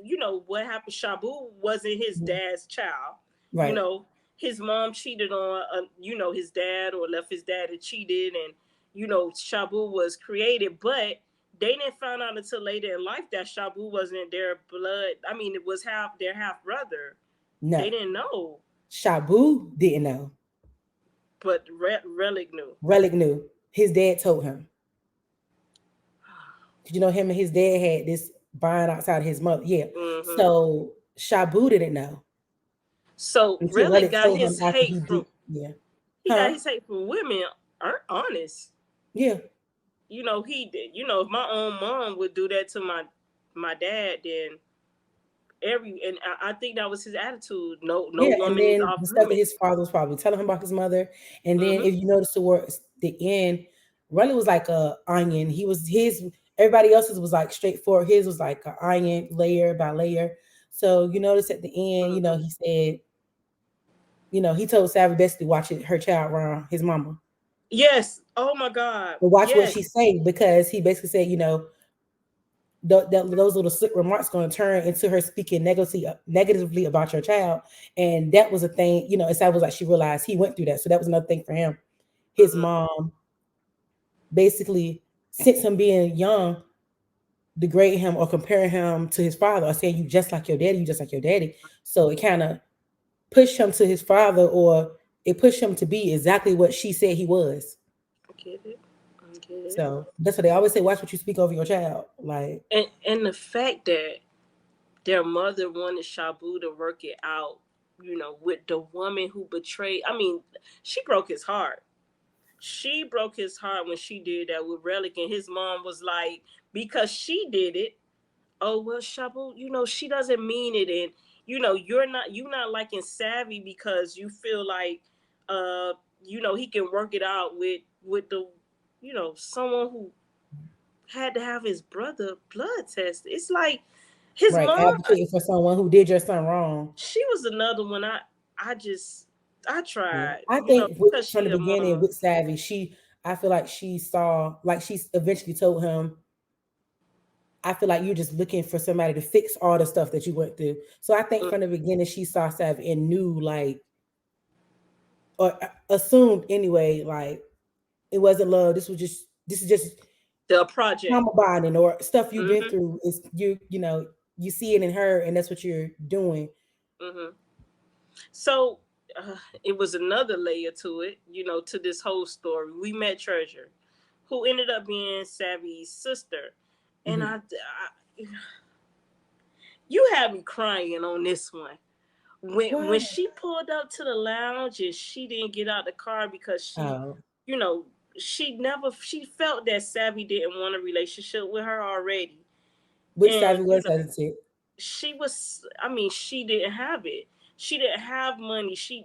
what happened. Shabu wasn't his Mhm. dad's child. you Right. know his mom cheated on his dad, or left his dad and cheated, and Shabu was created, but they didn't find out until later in life that Shabu wasn't their blood. I mean, it was their half brother. No. They didn't know, Shabu didn't know. but Relic knew. Relic knew. His dad told him. Him and his dad had this bond outside of his mother. Yeah. Hmm. So Shabu didn't know So until Relic Relic got told him his after hate he did. from Yeah. he got Huh? his hate from women aren't honest. Yeah. He did. If my own mom would do that to my dad, then and I think that was his attitude. No, no Yeah. And woman is then off the stuff that his limits. father was probably telling him about his mother. And then Hmm. if you notice towards the end, Relic was like a onion. He was his everybody else's was like straightforward. His was like an onion layer by layer. So you notice at the end, Hmm. he said, he told Savage basically watch her child around his mama. Yes. Oh my God. But watch what she Yes. say because he basically said, those little slick remarks going to turn into her speaking negatively about your child. And that was a thing, you know. It was like she realized he went through that, so that was another thing for him. His Mhm. mom basically, since him being young, degrade him or compare him to his father, or saying you just like your daddy, you just like your daddy. So it kind of pushed him to his father, or it pushed him to be exactly what she said he was. I get it. I get it. So that's what they always say: watch what you speak over your child. Like, And the fact that their mother wanted Shabu to work it out, with the woman who betrayed. I mean, she broke his heart. She broke his heart when she did that with Relic, and his mom was like, because she did it. Oh well, Shabu, she doesn't mean it, and you're not liking Savvy because you feel like, uh, he can work it out with the, someone who had to have his brother blood tested. It's like his right, mom. advocating for someone who did your son wrong. She was another one. I Yeah. tried, I think because from she the a beginning mom. with Savvy, I feel like she saw, like she eventually told him, I feel like you're just looking for somebody to fix all the stuff that you went through. So I think Mm, from the beginning she saw Savvy and knew, like, or assumed anyway, like it wasn't love. This is just the project. trauma bonding or stuff you've been Hmm. through. Is you see it in her, and that's what you're doing. Hmm. So, it was another layer to it, to this whole story. We met Treasure, who ended up being Savvy's sister, and Hmm. you had me crying on this one. When What? she pulled up to the lounge and she didn't get out the car because Oh, you know, she felt that Savvy didn't want a relationship with her already. which And Savvy was hesitant. she was, I mean, she didn't have it. She didn't have money. She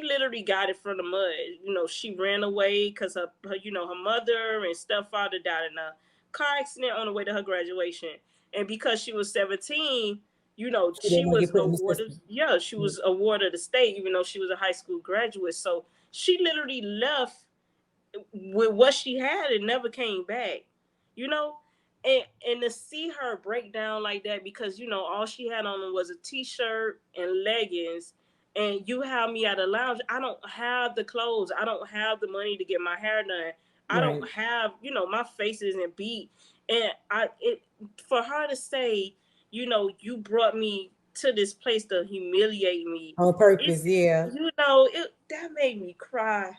literally got it from the mud. She ran away because her mother and stepfather died in a car accident on the way to her graduation. And because she was 17, She she didn't want to was get put in the awarded, system. yeah, she Mm. was awarded the state, even though she was a high school graduate. So she literally left with what she had and never came back, you know? And to see her break down like that, because all she had on was a t-shirt and leggings, and you have me at a lounge. I don't have the clothes, I don't have the money to get my hair done, I Right. don't have, my face isn't beat. And for her to say, you brought me to this place to humiliate me, On purpose, it's, yeah. that made me cry.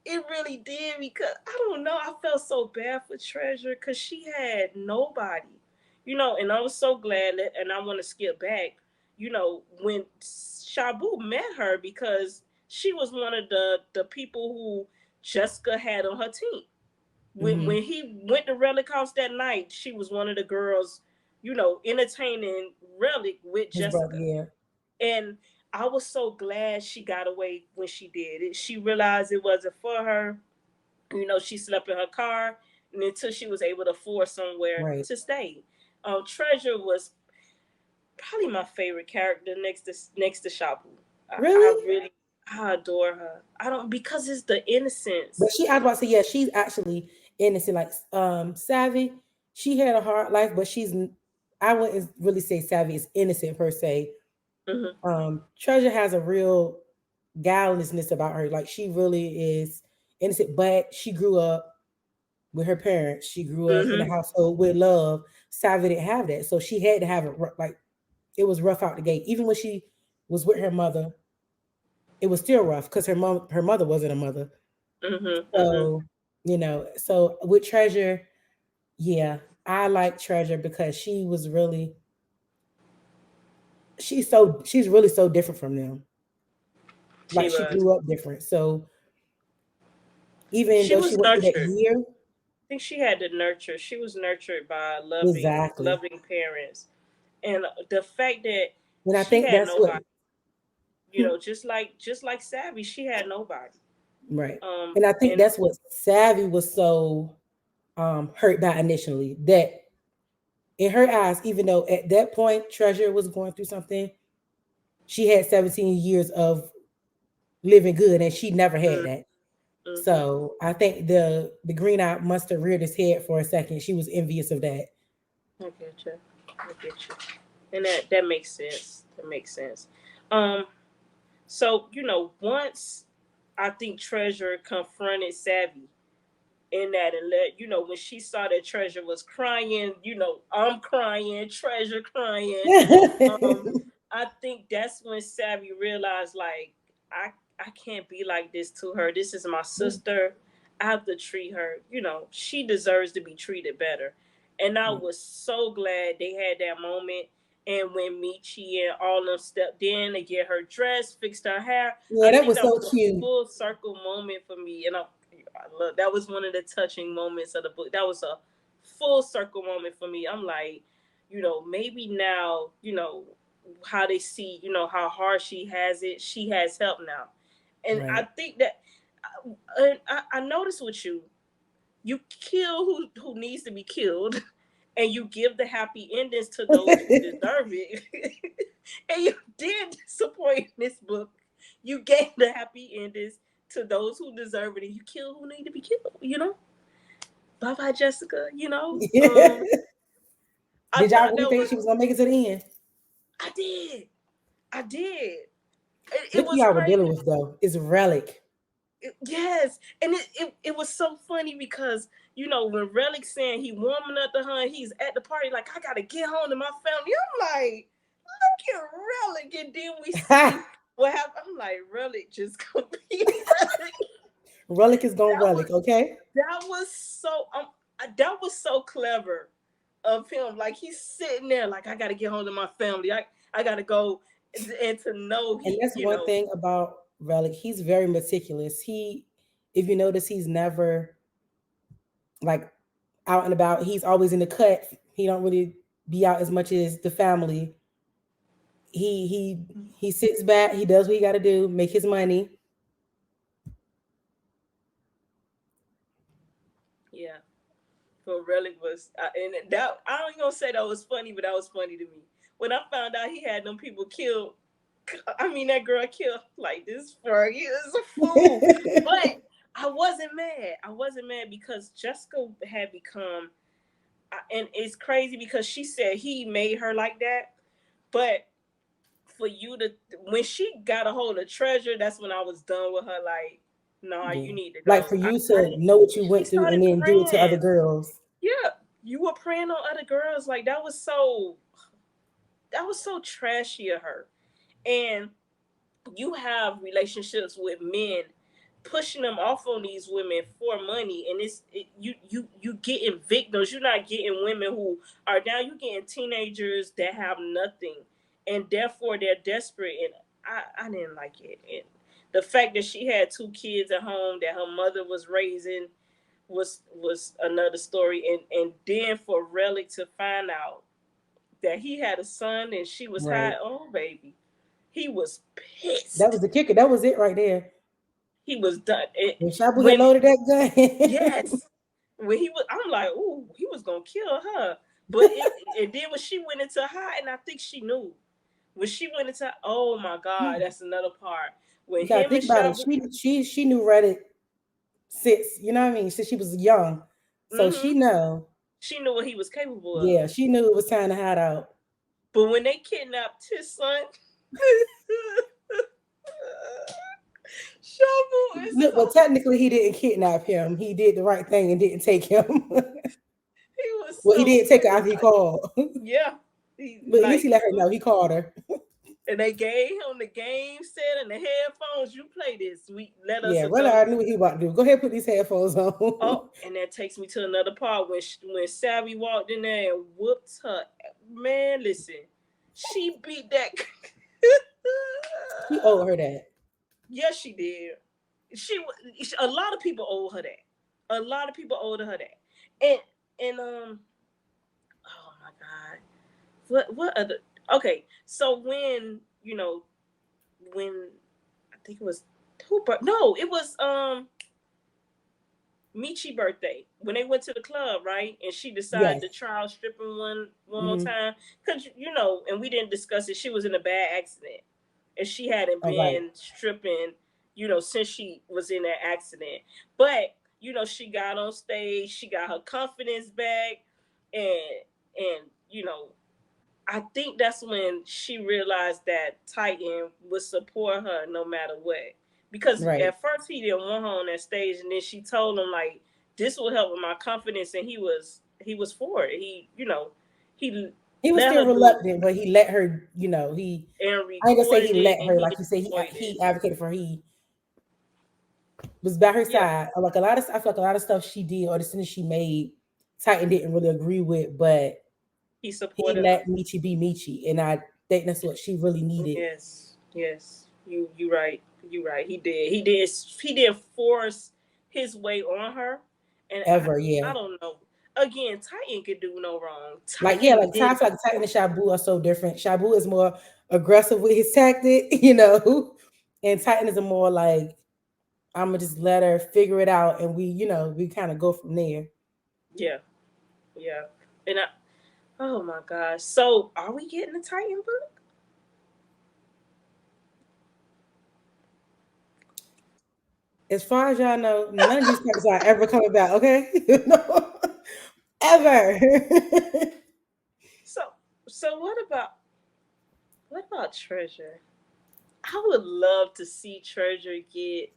It really did, because I don't know. I felt so bad for Treasure because she had nobody, And I was so glad that, and I want to skip back, when Shabu met her, because she was one of the people who Jessica had on her team. When Hmm. he went to Relic House that night, she was one of the girls, entertaining Relic with His brother, Jessica. yeah. And I was so glad she got away when she did it. She realized it wasn't for her. She slept in her car, and until she was able to afford somewhere Right. to stay. Treasure was probably my favorite character next to Shabu. I Really? really, I adore her. I don't, because it's the innocence. But I was about to say, yeah, she's actually innocent. Like, Savvy, she had a hard life, but I wouldn't really say Savvy is innocent per se. Mhm. Treasure has a real guilelessness about her. Like, she really is innocent, but she grew up with her parents. She grew up in a Mhm. household with love. Savvy didn't have that, so she had to have it like it was rough out the gate. Even when she was with her mother, it was still rough because her mother wasn't a mother. Mhm. Mhm. So, so with Treasure, yeah, I like Treasure because she's really so different from them. She Like, she was. grew up different. So even She though she was went through that nurtured. year, I think she had to nurture. She was nurtured by loving, exactly. loving parents, and the fact that And I she think had that's what, nobody. Just like Savvy, she had nobody. right. And I think And that's what Savvy was so hurt by initially. That in her eyes, even though at that point Treasure was going through something, she had 17 years of living good and she never had mm, that. mhm. So I think the green eye must have reared his head for a second. She was envious of that. I get you. I get you. And that makes sense. That makes sense. Um. So once I think Treasure confronted Savvy in that and let when she saw that Treasure was crying, I'm crying, Treasure crying. Um, I think that's when Savvy realized like I can't be like this to her. This is my sister. I have to treat her. She deserves to be treated better. And I was so glad they had that moment. And when Michi and all of them stepped in to get her dressed, fixed her hair, Yeah, I that think was that so was a cute. full circle moment for me. And I love that was one of the touching moments of the book. That was a full circle moment for me. I'm like, maybe now, how they see, how hard she has it. She has help now, and I Right. think that I noticed with you, you kill who needs to be killed, and you give the happy endings to those who deserve it. And you did disappoint in this book. You gave the happy endings to those who deserve it, and you kill who need to be killed. Bye bye, Jessica. I Did y'all thought really that think was. she was gonna make it to the end? I did. I did. It Look who was y'all were dealing crazy. with though. It's Relic. Yes, and it was so funny because when Relic saying he warming up to her, and he's at the party like I gotta get home to my family. I'm like, look at Relic, and then we see what happened. I'm like, Relic just gonna be Relic. Relic is gonna That relic, was okay? that was so clever of him. Like he's sitting there like I gotta get home to my family. I gotta go, and to know And he that's one thing about Relic. He's very meticulous. If you notice, he's never like out and about. He's always in the cut. He don't really be out as much as the family. He sits back. He does what he got to do, make his money. yeah. For Relic was, and that I don't gonna say that was funny, but that was funny to me when I found out he had them people killed. I mean, that girl killed like this Fergie is a fool, but I wasn't mad. I wasn't mad because Jessica had become, and it's crazy because she said he made her like that, but for you to when she got a hold of Treasure, that's when I was done with her. Like, nah, Yeah. you need to Like go. for you I to didn't. know what you She went through and started then do it to other praying. girls. Yeah, you were preying on other girls. Like that was so trashy of her. And you have relationships with men pushing them off on these women for money, and you getting victims. You're not getting women who are down. You getting teenagers that have nothing, and therefore they're desperate. And I didn't like it. And the fact that she had two kids at home that her mother was raising was another story. And then for Relic to find out that he had a son and she was high, Right. oh baby, he was That was pissed. the kicker. That was it right there. He was done. When Shabu had When loaded that gun. yes, when he was, I'm like, ooh, he was gonna kill her. But and then when she went into high, and I think she knew when she went into, oh my god, that's another part when You gotta him and think about it. Shabu, She knew Reddit since, you know what I mean, since she was young. So mm-hmm, she know, she knew what he was capable of. yeah, she knew it was time to hide out. But when they kidnapped his son, Shabu is Look, well, so, technically he didn't kidnap him. He did the right thing and didn't take him. he was Well, he so did take her funny. after he Like, called. yeah, he But at least he like, let her know. He called her. and they gave him the game set and the headphones. You play this. We let us Yeah, really, adults. I knew what he about to do. Go ahead, put these headphones on. Oh, and that takes me to another part when Savvy walked in there and whooped her. Man, listen, she beat that. He owed her that. Yes, she did. She a lot of people owe her that. A lot of people owed her that. And oh my god, what other? Okay, so when I think it was who, but no, it was Michi birthday when they went to the club, right? And she decided Yes. to try stripping one more Mm-hmm. time because and we didn't discuss it. She was in a bad accident, and she hadn't All right. been stripping, since she was in that accident. But she got on stage, she got her confidence back, and And I think that's when she realized that Titan would support her no matter what. Because Right. at first he didn't want her on that stage, and then she told him like this will help with my confidence, and he was for it. He He was let still her do it reluctant, but he let her, he and I ain't gonna say recorded he it, let and her, he like you said, destroyed it. he advocated for her. He was by her Yeah, side. Like a lot of, I feel like a lot of stuff she did or the decisions she made, Titan didn't really agree with, but he he supported her. let Michi be Michi, and I think that's what she really needed. Yes, yes. You right. You right. He did. He did force his way on her, and Ever, I yeah. don't know. Again, Titan could do no wrong. Like yeah, Titan like did. I feel like Titan and Shabu are so different. Shabu is more aggressive with his tactic, and Titan is a more like I'm gonna just let her figure it out, and we kind of go from there. Yeah, yeah. And oh my gosh. So are we getting a Titan book? As far as y'all know, none of these characters are ever coming back. Okay, no, ever. So so what about Treasure? I would love to see Treasure get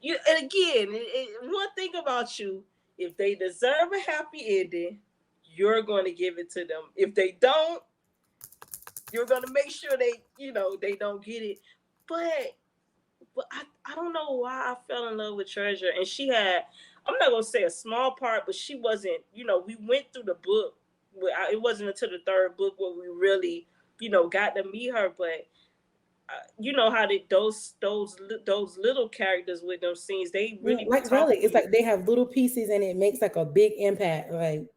you. And again, one thing about you, if they deserve a happy ending, you're going to give it to them. If they don't, you're going to make sure they don't get it. But I don't know why I fell in love with Treasure, and she had, I'm not gonna say a small part, but she wasn't. We went through the book. It wasn't until the third book where we really got to meet her. But you know how those little characters with those scenes, they Yeah, really be like really, talking to it's you. like they have little pieces, and it makes like a big impact. Like,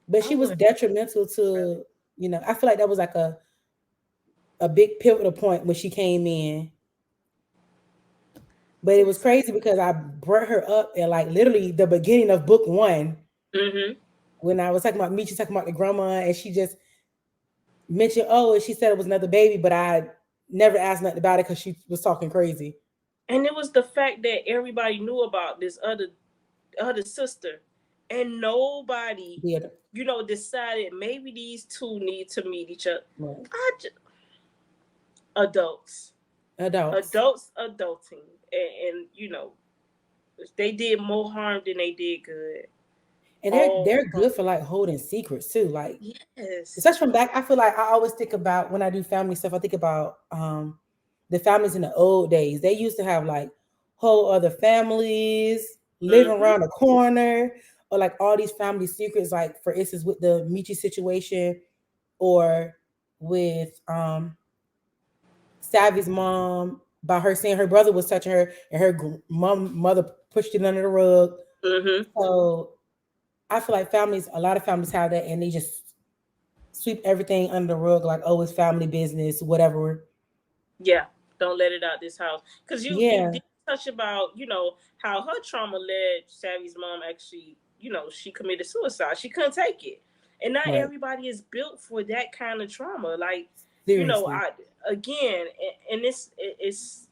but I she was would detrimental really. to. I feel like that was like a big pivotal point when she came in. But it was Yes. crazy because I brought her up at like literally the beginning of book one Mhm. when I was talking about Michi talking about the grandma, and she just mentioned, oh, and she said it was another baby, but I never asked nothing about it because she was talking crazy. And it was the fact that everybody knew about this other sister, and nobody, Yeah, decided maybe these two need to meet each other. right. I just, adults, Adults. adulting, and they did more harm than they did good. And All they're from good for like holding secrets too. Like yes. especially from back, I feel like I always think about when I do family stuff, I think about the families in the old days. They used to have like whole other families living Mm-hmm. around the corner, or like all these family secrets, like for instance with the Michi situation, or with Savvy's mom, by her saying her brother was touching her and her mother pushed it under the rug. Mm-hmm. So I feel like families, a lot of families have that, and they just sweep everything under the rug, like, oh, it's family business, whatever. Yeah, don't let it out this house. Because you Yeah, did touch about how her trauma led Savvy's mom actually, she committed suicide. She couldn't take it, and not right. everybody is built for that kind of trauma. Like, Seriously. I again, and it's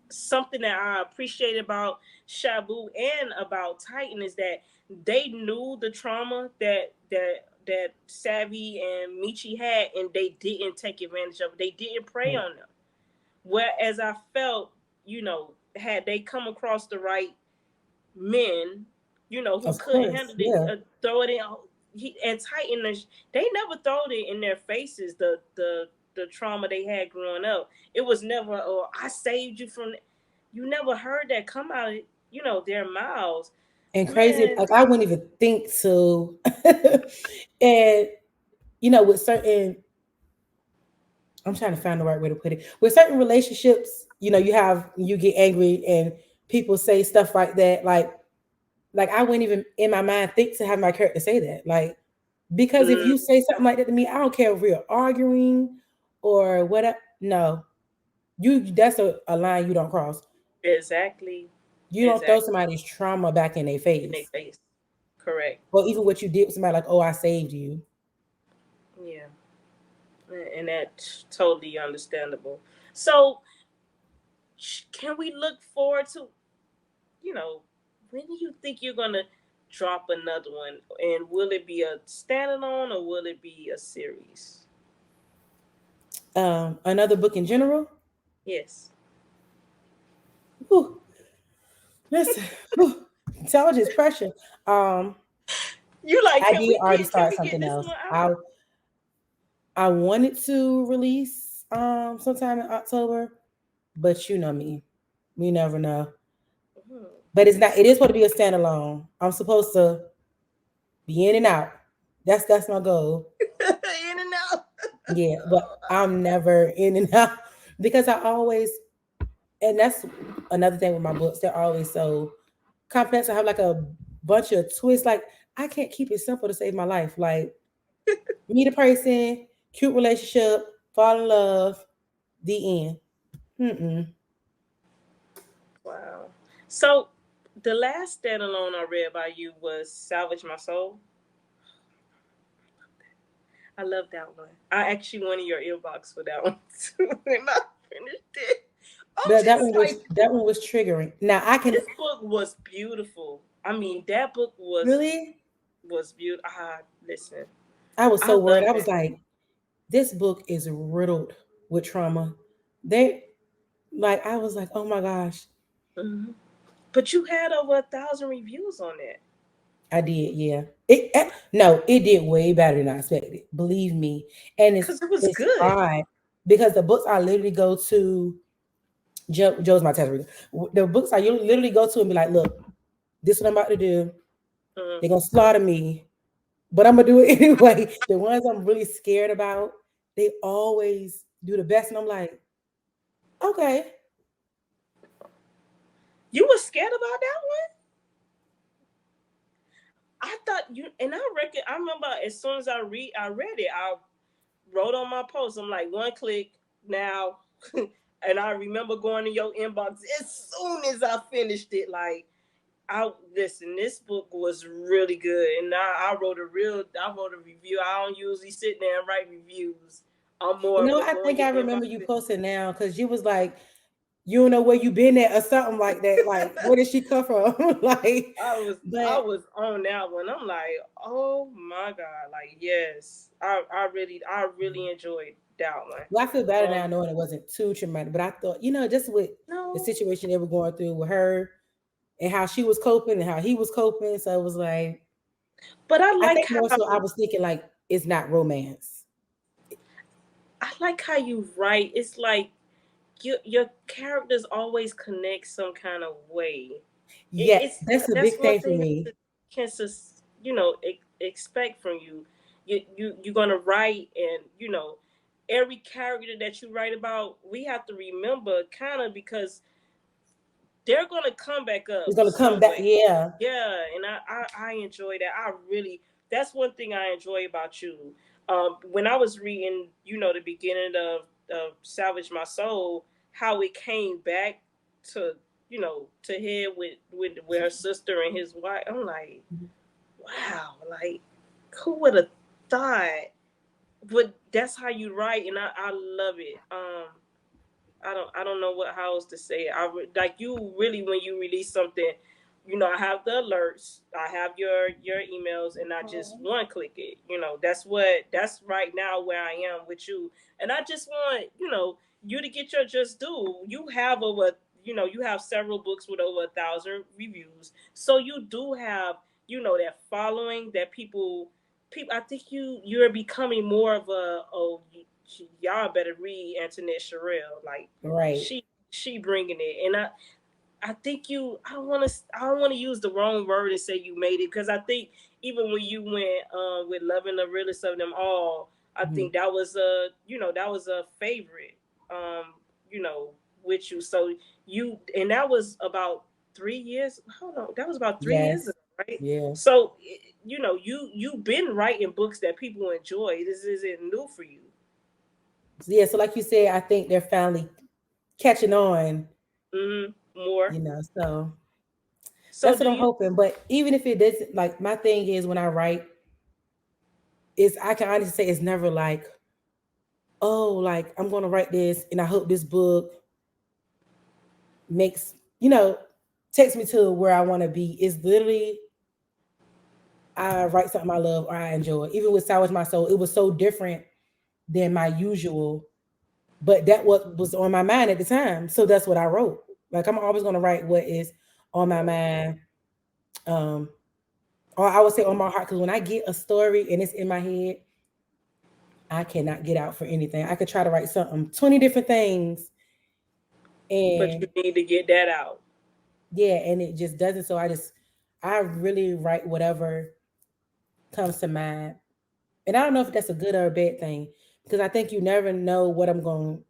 something that I appreciate about Shabu and about Titan is that they knew the trauma that Savvy and Michi had, and they didn't take advantage of it. They didn't prey Right. on them. Whereas I felt, had they come across the right men, who Of couldn't course. handle it, Yeah. throw it in. And Titan, they never throwed it in their faces. The trauma they had growing up, it was never, "Oh, I saved you from." You never heard that come out of their mouths, And crazy, man. like I wouldn't even think to. And with certain, I'm trying to find the right way to put it. With certain relationships, you get angry and people say stuff like that. Like I wouldn't even in my mind think to have my character say that. Like because if Mm, you say something like that to me, I don't care if we're arguing or whatever. No, that's a line you don't cross. exactly, You don't throw exactly somebody's trauma back in their in their face, face. Correct. or even what you did with somebody like, oh, I saved you. Yeah, and that's totally understandable. So, can we look forward to, you know, when do you think you're gonna? drop another one? And will it be a standalone or will it be a series? Another book in general. Yes. Whew, listen, whew, intelligence pressure. Um, You like, I can did we already can start we get something this else. one out? I wanted to release sometime in October, but you know me, we never know. Mhm. But it's not. It is supposed to be a standalone. I'm supposed to be in and out. That's my goal. In and out. Yeah, but I'm never in and out because I always, and that's another thing with my books. They're always so complex. I have like a bunch of twists. Like I can't keep it simple to save my life. Like meet a person, cute relationship, fall in love, the end. Mm-mm. Wow. So the last standalone I read by you was Salvage My Soul. I love that one. I actually went in your inbox for that one too, and I finished it. I'm That just like, that one was triggering. Now I can this book was beautiful. I mean, that book really. was beautiful. Ah, listen, I was I so worried. love I was it. like, this book is riddled with trauma. They like I was like, oh my gosh, Hmm. But you had over 1,000 reviews on it I did, yeah. No, it did way better than I expected. Believe me, and because it was it's good. odd because the books I literally go to. Joe's my test reader. The books I literally go to and be like, look, this is what I'm about to do. Mm. They're gonna slaughter me, but I'm gonna do it anyway. The ones I'm really scared about, they always do the best, and I'm like, okay, You were scared about that one? I thought you, and I reckon I remember as soon as I read it, I wrote on my post. I'm like, one click now. And I remember going to your inbox as soon as I finished it. Like, I listen, this book was really good, and I wrote a review. I don't usually sit there and write reviews. I'm more of no, a I go in think your I inbox. remember you posting now because you was like, you don't know where you been at or something like that. Like, where did she come from? Like, I but was on that one. I'm like, oh my god, like yes, I really enjoyed that well, I feel better one. now knowing it wasn't too traumatic. But I thought, just with the No, situation they were going through with her and how she was coping and how he was coping, so it was like, but I think more so I was thinking like it's not romance. I like how you write. It's like your characters always connect some kind of way. Yeah, It's that's a that's big one thing for thing me. I can expect from you. You're gonna write, and every character that you write about, we have to remember kind of because they're gonna come back up It's gonna come some back. way. Yeah, Yeah, and I enjoy that. I really That's one thing I enjoy about you. When I was reading, the beginning of Salvage My Soul, how it came back to to head with her sister and his wife. I'm like, wow, like who would have thought? But that's how you write, and I love it. I don't know what how else to say it. Like you really when you release something, I have the alerts, I have your emails, and I just one click it. That's right now where I am with you, and I just want you to get your just due. You have several books with over 1,000 reviews, so you do have that following that people. I think you're becoming more of a y'all better read Antoinette Sherell. Like right. she bringing it, and I think you. I don't want to use the wrong word and say you made it because I think even when you went with loving the realest of them all, I Mhm. think that was a favorite. Um, you know, with you. So that was about 3 years. Hold on, that was about 3 years Yes. ago, right? Yeah. So you've been writing books that people enjoy. This isn't new for you. Yeah. So, like you said, I think they're finally catching on. More. So So that's what do I'm you? hoping. But even if it doesn't, like my thing is when I write, is I can honestly say it's never like, oh, like I'm gonna write this and I hope this book makes, takes me to where I want to be. It's literally I write something I love or I enjoy. Even with Sour My Soul, it was so different than my usual, but that what was on my mind at the time. So that's what I wrote. Like I'm always gonna write what is on my mind. Um, or I would say on my heart, because when I get a story and it's in my head, I cannot get out for anything. I could try to write something, 20 different things, But and you need to get that out. yeah, and it just doesn't. So I really write whatever comes to mind. And I don't know if that's a good or a bad thing, because I think you never know what I'm going,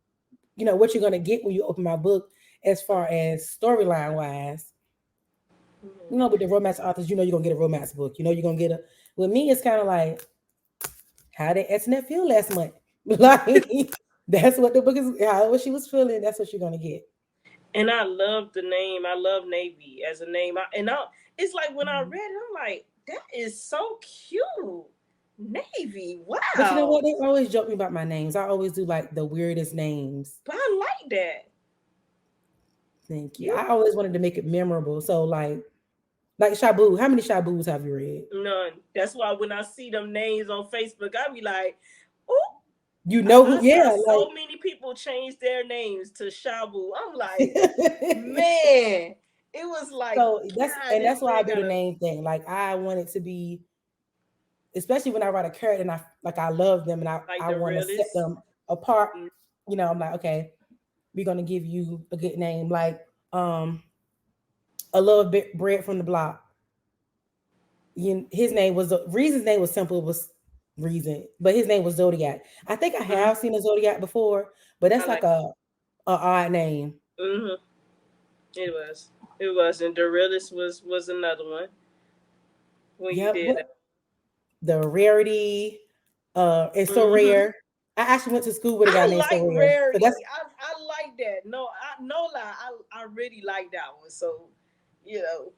what you're going to get when you open my book as far as storyline wise. Mhm. With the romance authors, you're going to get a romance book. You're going to get a, with me, it's kind of like, how did Antoinette feel last month? Like, that's what the book is, how she was feeling, that's what you're going to get. And I love the name. I love Navy as a name. It's like when I read it, I'm like, that is so cute. Navy. But you know Wow. what? They always joke me about my names. I always do like the weirdest names. But I like that. Thank you. You I always wanted to make it memorable. So like Shabu. How many Shabus have you read? none. That's why when I see them names on Facebook, I be like, oh, You I, know who? I saw Yeah, so many people change their names to Shabu. I'm like, like. man, it was like, So God, this that's why I man do got the a name thing. Like I want it to be, especially when I write a character and I love them and like I the want to set realest. them apart. Mm, I'm like, okay, we're gonna give you a good name. Like um a little bit bread from the block. His name was the reason's name was simple, it was reason, but his name was Zodiac. I think I mm, have seen a Zodiac before, but I that's like like. a odd name. Mm-hmm. It was. It was, and the realest was another one when you Yeah, did but that. the rarity, it's so Mm-hmm. rare. I actually went to school with a guy I named So like Rare. So rarity. that's I like that. No, no lie. I really like that one. So, you know,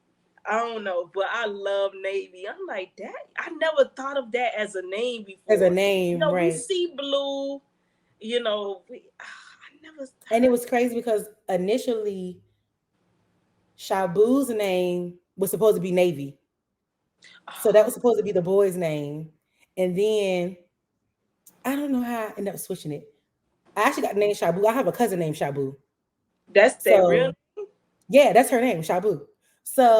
I don't know, but I love Navy. I'm like that. I never thought of that as a name as a before. name, We right? see blue. I never And it heard. was crazy because initially Shabu's name was supposed to be Navy. So that was Oh, supposed to be the boy's name. And then I don't know how I ended up switching it. I actually got the name Shabu. I have a cousin named Shabu. that's their real. So yeah, that's her name, Shabu.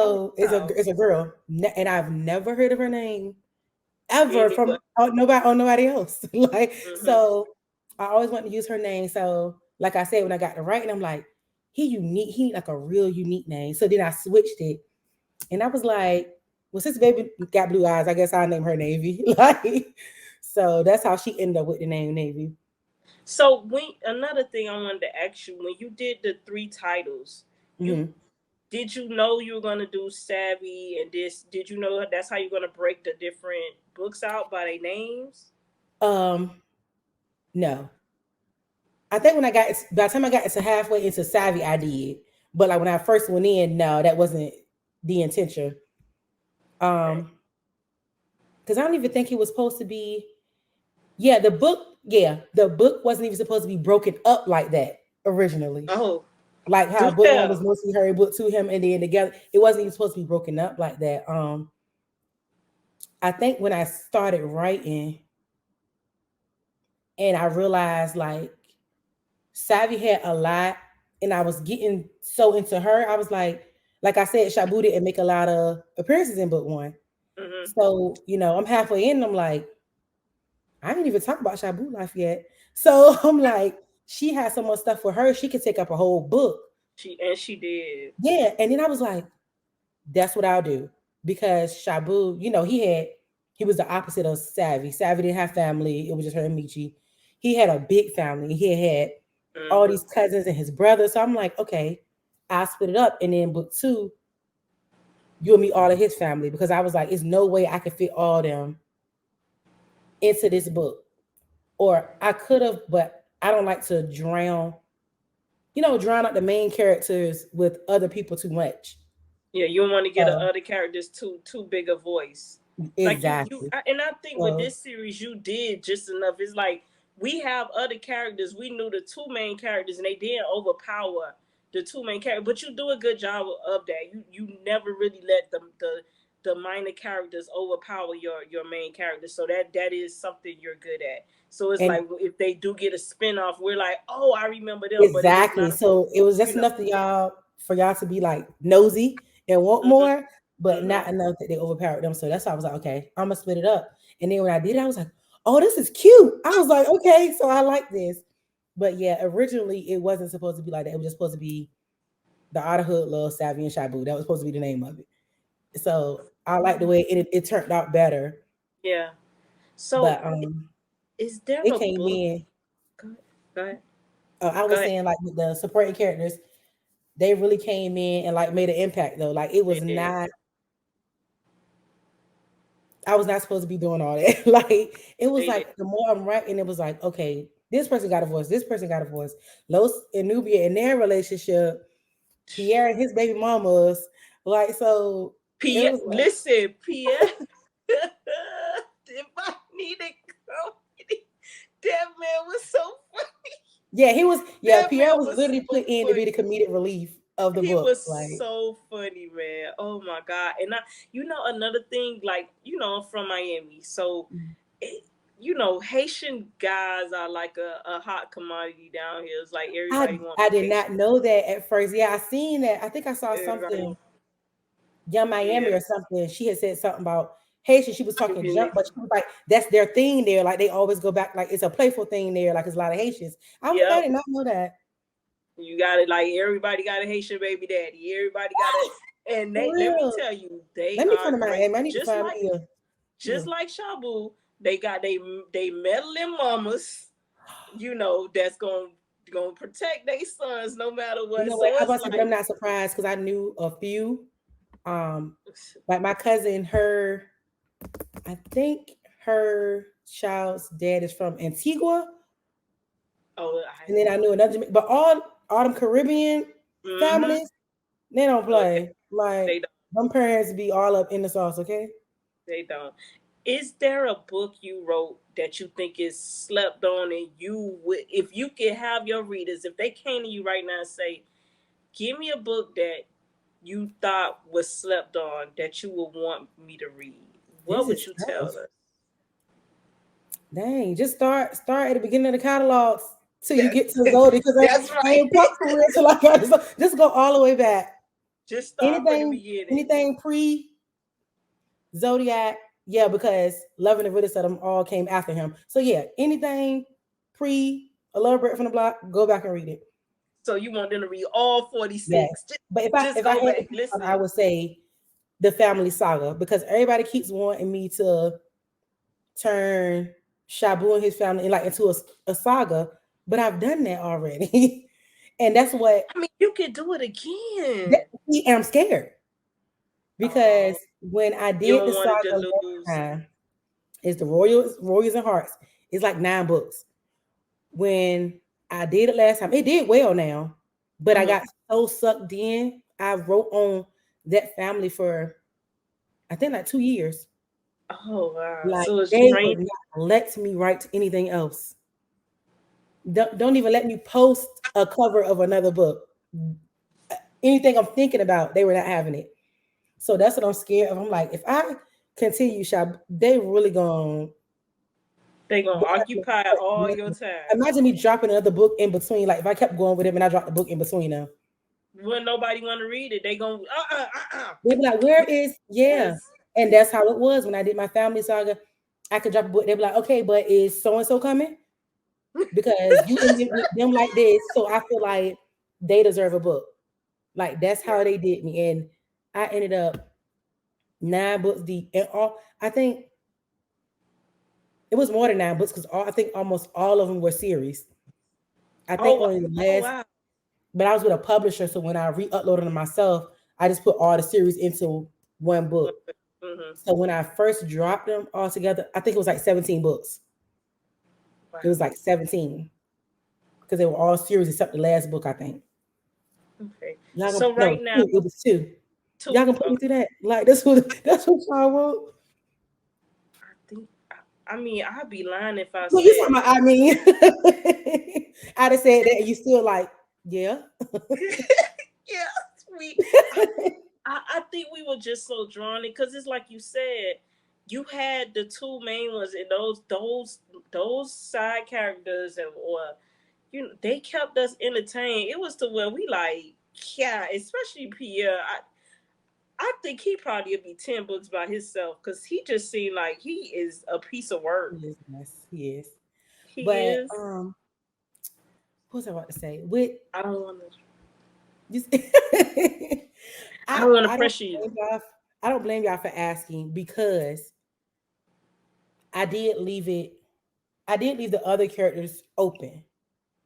Oh So wow. it's a girl, and I've never heard of her name ever Anyway. from nobody else. Like Mm-hmm. so, I always wanted to use her name. So like I said, when I got to writing, I'm like, he unique. He need like a real unique name. So then I switched it, and I was like, well, since baby got blue eyes, I guess I'll name her Navy. Like, so that's how she ended up with the name Navy. So when another thing I wanted to ask you, when you did the three titles, you Hmm. did you know you were gonna do Savvy and this? Did you know that's how you're gonna break the different books out by their names? Um, no, I think when by the time I got to halfway into Savvy, I did. But like when I first went in, no, that wasn't the intention. Okay. Because I don't even think it was supposed to be. Yeah, the book wasn't even supposed to be broken up like that originally. Oh, Like how do book one was tell. mostly her, book two him, and then together. It wasn't even supposed to be broken up like that. I think when I started writing and I realized like Savvy had a lot, and I was getting so into her. I was like I said, Shabu didn't make a lot of appearances in book one. Hmm. So, I'm halfway in, and I'm like, I didn't even talk about Shabu life yet. So I'm like, she has so much stuff for her, she could take up a whole book. She did. Yeah. And then I was like, that's what I'll do. Because Shabu, he was the opposite of Savvy. Savvy didn't have family. It was just her and Michi. He had a big family. He had all Hmm. these cousins and his brothers. So I'm like, okay, I'll split it up. And then book two, you'll meet all of his family. Because I was like, it's no way I could fit all them into this book. Or I could have, but I don't like to drown out the main characters with other people too much. Yeah, you don't want to get a So other characters too big a voice. Like exactly. and I think with So this series you did just enough. It's like we have other characters. We knew the two main characters, and they didn't overpower the two main characters. But you do a good job of that. You never really let the minor characters overpower your main character. So that is something you're good at. So it's And like if they do get a spinoff, we're like, oh, I remember them. But if it's exactly. not, So it was you just know, enough for y'all to be like nosy and want hmm more, but hmm not enough that they overpowered them. So that's why I was like, okay, I'm gonna split it up. And then when I did it, I was like, oh, this is cute. I was like, okay, so I like this. But yeah, originally it wasn't supposed to be like that. It was just supposed to be the Otter Hood Love Savvy and Shabu. That was supposed to be the name of it. So I like the way it turned out better. yeah. So But is there it a came book? in. Go ahead. Go ahead. I Go was ahead. saying like with the supporting characters, they really came in and like made an impact though. Like it They was did. not. I was not supposed to be doing all that. Like it was They did. like the more I'm writing, it was like okay, this person got a voice. This person got a voice. Los and Nubia in their relationship, Pierre and his baby mamas. Like so, it Pierre, was like listen, Pierre. If I need a comedy, that man was so funny. yeah, he was yeah. That Pierre man was was literally so put in to be the funny. comedic relief of the He book. was Like so funny, man. Oh my god! And another thing, like I'm from Miami, so it, Haitian guys are like a hot commodity down here. It's like I everybody want I me did Haitian. not know that at first. Yeah, I seen that. I think I saw Everybody something want, Young Miami yeah. or something. She had said something about Haitian. She was talking Even junk, if, but she was like, that's their thing there. Like they always go back, like it's a playful thing there, like it's a lot of Haitians. I was like, I yep, did not know that. you got it. Like everybody got a Haitian baby daddy. Everybody got a, and For they let me real. tell you, they Let me are come to great. Miami. I need to find me a Just yeah. like Shabu, they got they meddling mamas, that's gonna protect their sons no matter You what. know what? So I it's about to say, but I'm like, not surprised because I knew a few. Um, like my cousin, her, I think her child's dad is from Antigua, oh, and then I knew another, but all them Caribbean mm-hmm. families, they don't Oh, play. Like they don't. them parents be all up in the sauce, okay? They don't. Is there a book you wrote that you think is slept on, and you would, if you could have your readers, if they came to you right now and say, "Give me a book that you thought was slept on that you would want me to read," what This would is you tell tough. us? Dang, just start at the beginning of the catalogs till you That, get to Zodi because that's I right. ain't booked for real till I got this. Just go all the way back. Just start from the Anything, beginning. anything pre Zodiac, yeah, because Love and the Riddle said them all came after him. So yeah, anything pre A Love Break from the Block, go back and read it. So you want them to read all Yes. 46. Just, But just if I go had to back. pick one, I Listen. would say the Family Saga because everybody keeps wanting me to turn Shabu and his family like into a saga, but I've done that already. And that's what I mean, you can do it again. and I'm scared because Oh, when I you did the don't want it saga to last lose. time, it's the Royals and Hearts. It's like 9 books. When I did it last time, it did well now, but I Hmm. got so sucked in. I wrote on that family for I think like 2 years. Oh wow. Like So it's they trained. would not let me write anything else. Don't even let me post a cover of another book. Anything I'm thinking about, they were not having it. So that's what I'm scared of. I'm like, if I continue shop, they really gonna They gonna they have to occupy cut all your nothing. time. Imagine me dropping another book in between. Like if I kept going with him and I dropped the book in between them, When nobody want to read it, they gonna they'd be like, "Where is yeah?" this. And that's how it was when I did my family saga. I could drop a book. They'd be like, "Okay, but is so and so coming?" Because you ended with them like this, so I feel like they deserve a book. Like that's Yeah. how they did me, and I ended up 9 books deep, and all I think it was more than 9 books because I think almost all of them were series. I think Oh, only the oh last, wow. but I was with a publisher, so when I re-uploaded them myself, I just put all the series into one book. Mm-hmm. So when I first dropped them all together, I think it was like 17 books. Wow. It was like 17 because they were all series except the last book, I think. Okay. Y'all gonna So no, right now, two, it was two. Y'all two. gonna put me Okay. through that? Like that's what y'all want. I think. I mean, I'd be lying if I Well, you said. talking about I mean I'd have said that and you still like, yeah. Yeah, we. I think we was just so drawn in because it's like you said, you had the two main ones and those side characters and or they kept us entertained. It was to where we like, yeah, especially Pierre. I think he probably would be 10 books by himself because he just seemed like he is a piece of He work. is nice. He is. He But is. what was I about to say? With I don't want to. just I don't want to I don't pressure you. blame y'all. I don't blame y'all for asking because I did leave it. I did leave the other characters open.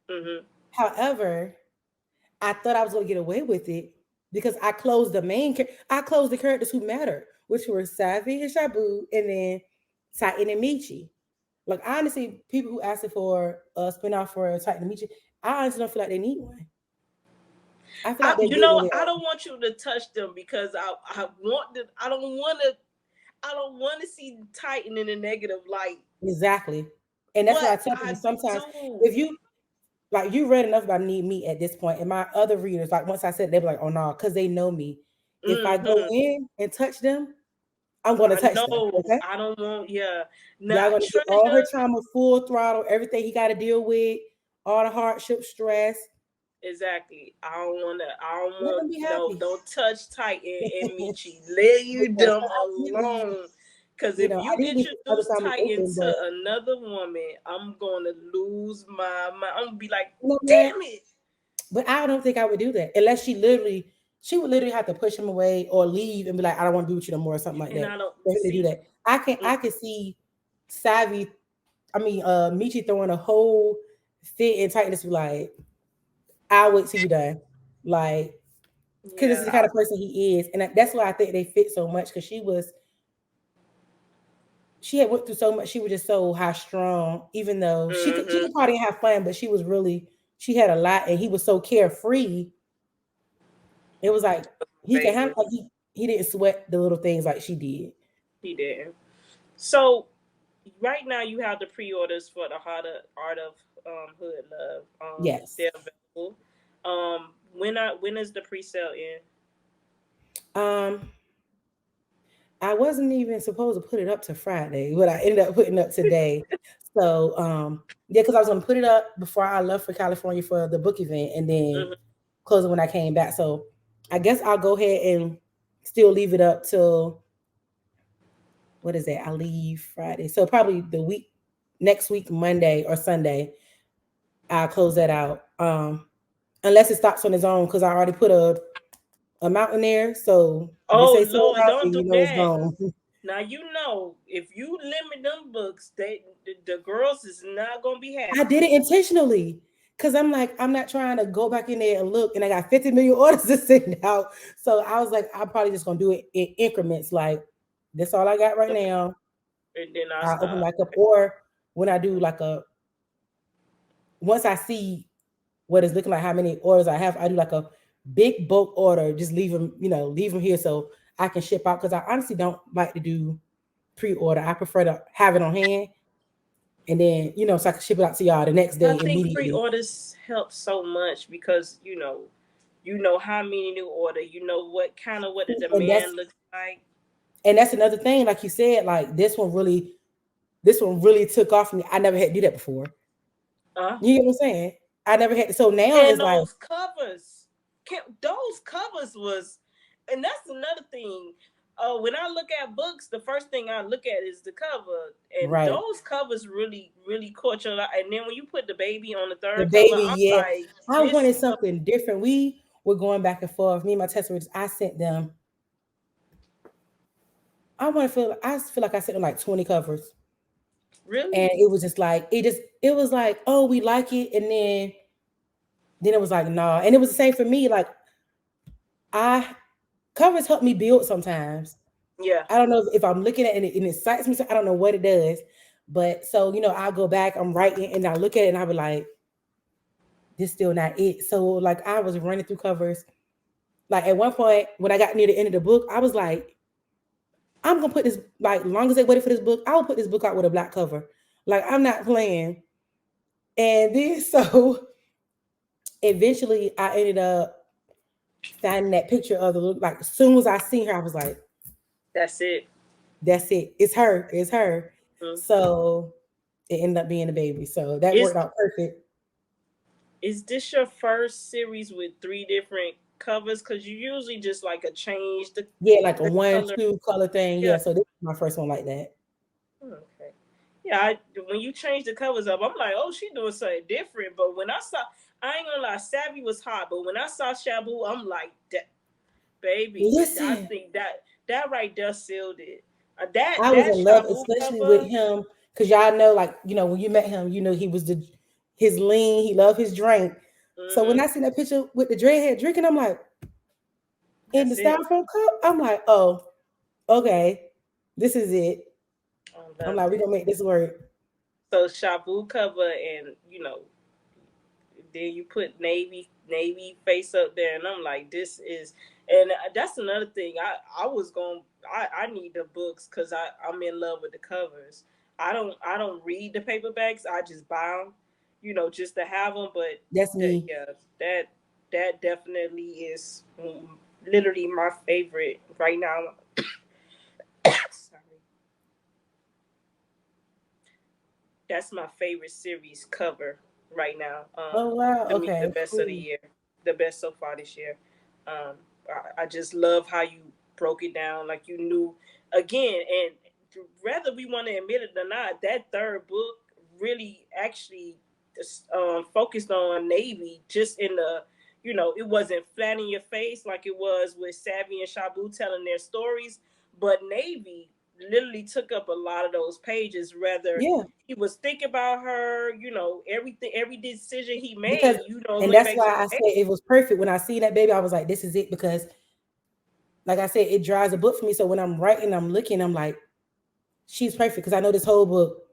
Hmm. However, I thought I was going to get away with it because I closed the I closed the characters who mattered, which were Savvy and Shabu, and then Titan and Michi. Like honestly, people who asked for a spinoff for Titan and Michi, I honestly don't feel like they need one. I feel like they're good where they I are. don't want you to touch them because I want to. I don't want to. I don't want to see Titan in a negative light. Exactly. And that's why I But tell people I sometimes do. if you like you read enough about me at this point, and my other readers, like once I said they be like, oh no, because they know me. If I go Hmm. in and touch them, I'm gonna I touch them. know. Okay. I don't want. Yeah. Y'all Now gonna get all her Treasure. trauma, full throttle, everything he gotta deal with, all the hardship, stress. Exactly. I don't want to. I don't Let want. them be No. happy. Don't touch Titan and Michi. Let you Yeah, so them I did leave, alone. Because if I you did leave the other introduce families Titan open, to but another woman, I'm gonna lose my mind. I'm gonna be like, you know what? damn it. But I don't think I would do that unless she would literally have to push him away or leave and be like, I don't want to be with you no more or something like And that. I don't For him to do see. that. I can see Savvy, Michi throwing a whole fit and tightness be like, I'll wait till you done. Like, because this is Yeah. the kind of person he is. And that's why I think they fit so much because she had went through so much. She was just so high strong, even though she Mm-hmm. could party and have fun, but she had a lot and he was so carefree. It was like he can Baby, handle he didn't sweat the little things like she did. he didn't. So right now you have the pre-orders for the Art of Hood Love. Yes. They're available. When is the pre-sale in? Um, I wasn't even supposed to put it up to Friday, but I ended up putting it up today. So yeah, because I was gonna put it up before I left for California for the book event and then Hmm. close it when I came back. So I guess I'll go ahead and still leave it up till what is that? I leave Friday. So probably the week next week, Monday or Sunday, I'll close that out. Unless it stops on its own, because I already put a amount in there. So if it Oh says sold Lord, out, don't then do you know it's that. gone. Now if you limit them books, the girls is not gonna be I happy. did it intentionally because I'm like, I'm not trying to go back in there and look, and I got 50 million orders to send out. So I was like, I'm probably just gonna do it in increments. Like, that's all I got right Okay, now. and then I I open stop. back up, or when I do like a once I see what it's looking like, how many orders I have, I do like a big bulk order. Just leave them here so I can ship out. Because I honestly don't like to do pre-order. I prefer to have it on hand and then so I can ship it out to y'all the next I day think immediately. pre-orders help so much because you know how many new order, you know what the And demand looks like. that's another thing, like you said, like this one really took off for me. I never had to do that before. Uh, You get what I'm saying? I never had to. So now and it's like, those covers was, and that's another thing. When I look at books, the first thing I look at is the cover, and right, those covers really caught your eye. And then when you put the baby on the the third cover, baby, I'm yeah. like, I this wanted is something different. We were going back and forth. Me and my test readers, I feel like I sent them like 20 covers. really, And it was just like, it was like, oh, we like it. And then it was like, nah. And it was the same for me. Like, I covers help me build sometimes. yeah. I don't know if I'm looking at it and it excites me. So I don't know what it does. But so, I'll go back, I'm writing, and I look at it and I'll be like, this still not it. So like I was running through covers. Like at one point when I got near the end of the book, I was like, I'm gonna put this, like long as they waited for this book, I'll put this book out with a black cover. Like I'm not playing. And then so eventually I ended up finding that picture of the look. Like as soon as I seen her, I was like, That's it. "That's it. It's her. It's her." Mm. So it ended up being a baby. So that Is worked out perfect. is this your first series with three different covers? Because you usually just like a change Yeah, like a the one, color. two color thing. Yeah. Yeah. So this is my first one like that. Okay. Yeah, when you change the covers up, I'm like, oh, she doing something different. But when I saw, I ain't gonna lie, Savvy was hot. But when I saw Shabu, I'm like, that baby, I Listen, think that right there sealed it. That I was that in love, Shabu especially with cover. him, because y'all know, like, when you met him, he was his lean, he loved his drink. So when Hmm. I seen that picture with the dreadhead drinking, I'm like, in the That's it. styrofoam cup, I'm like, oh, okay, this is it. I I'm loved like, we it. gonna make this work. So Shabu cover, and then you put navy face up there, and I'm like, this is, and that's another thing. I was going. I need the books because I'm in love with the covers. I don't read the paperbacks. I just buy them, just to have them. But That's that me. yeah, that definitely is literally my favorite right now. Sorry, that's my favorite series cover right now. Oh wow, To me, the okay, best of the cool. year, the best so far this year. Um, I just love how you broke it down, like you knew again, and whether we want to admit it or not, that third book really actually focused on Navy, just in the. It wasn't flat in your face like it was with Savvy and Shabu telling their stories, but Navy literally took up a lot of those pages. Rather, Yeah, he was thinking about her, everything, every decision he because made, and went that's back to why the I baby. said it was perfect when I see that baby. I was like, this is it because, like I said, it drives a book for me. So when I'm writing, I'm looking, I'm like, she's perfect because I know this whole book.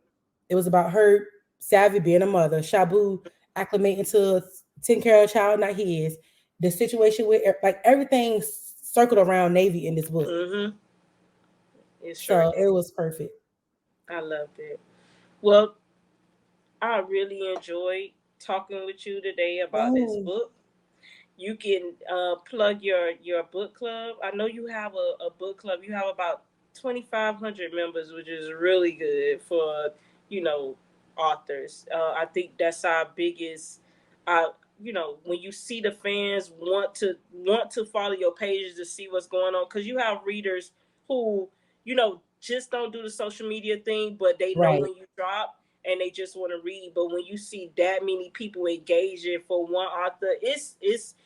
It was about her Savvy being a mother, Shabu acclimating to taking care of a child, not his. The situation with like everything circled around Navy in this book, Mm-hmm. It sure so it did. was perfect. I loved it. Well, I really enjoyed talking with you today about this Oh, book. You can plug your book club. I know you have a book club. You have about 2,500 members, which is really good for you know authors. I think that's our biggest. Uh, when you see the fans want to follow your pages to see what's going on, because you have readers who just don't do the social media thing, but they know right. when you drop and they just want to read. But when you see that many people engaging for one author, it's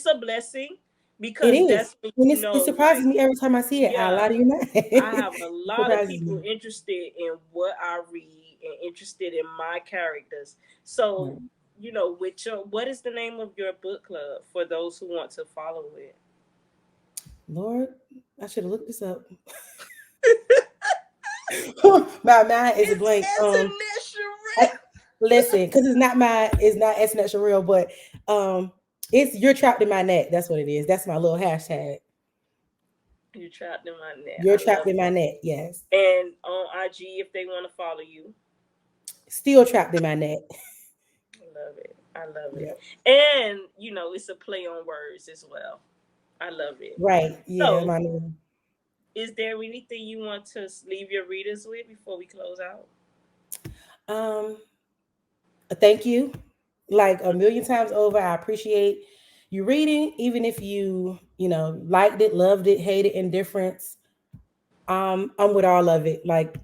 a blessing, It because is, that's when and it surprises like, me every time I see it. I yeah, lie to you not. I have a It lot of surprises people me. interested in what I read and interested in my characters. So, Right. with what is the name of your book club for those who want to follow it? Lord, I should have looked this up. My mind is a It's blank. Antoinette I, Sherell. listen, because it's not extra real, but it's you're trapped in my net. That's what it is. That's my little hashtag. You trapped in my net. You're I trapped love in my it. net. Yes, And on IG, if they want to follow you, still trapped in my net. I love it. I love it. Yep. And it's a play on words as well. I love it. Right. Yeah. So, My name. is there anything you want to leave your readers with before we close out? Um. Thank you. Like a million times over, I appreciate you reading, even if you liked it, loved it, hated, indifference. I'm with all of it. Like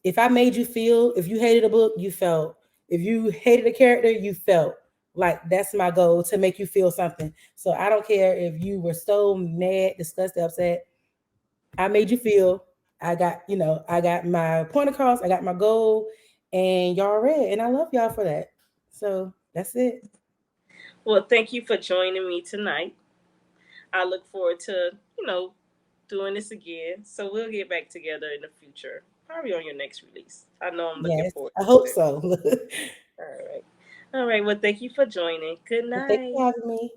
if I made you feel, if you hated a book, you felt. If you hated a character, you felt. Like that's my goal to make you feel something. So I don't care if you were so mad, disgusted, upset. I made you feel. I got my point across. I got my goal, and y'all read, and I love y'all for that. So that's it. Well, thank you for joining me tonight. I look forward to, doing this again. So we'll get back together in the future, probably on your next release. I know I'm looking Yes, forward I to hope it. so. All right. All right. Well, thank you for joining. Good Well, thank you night. for having me.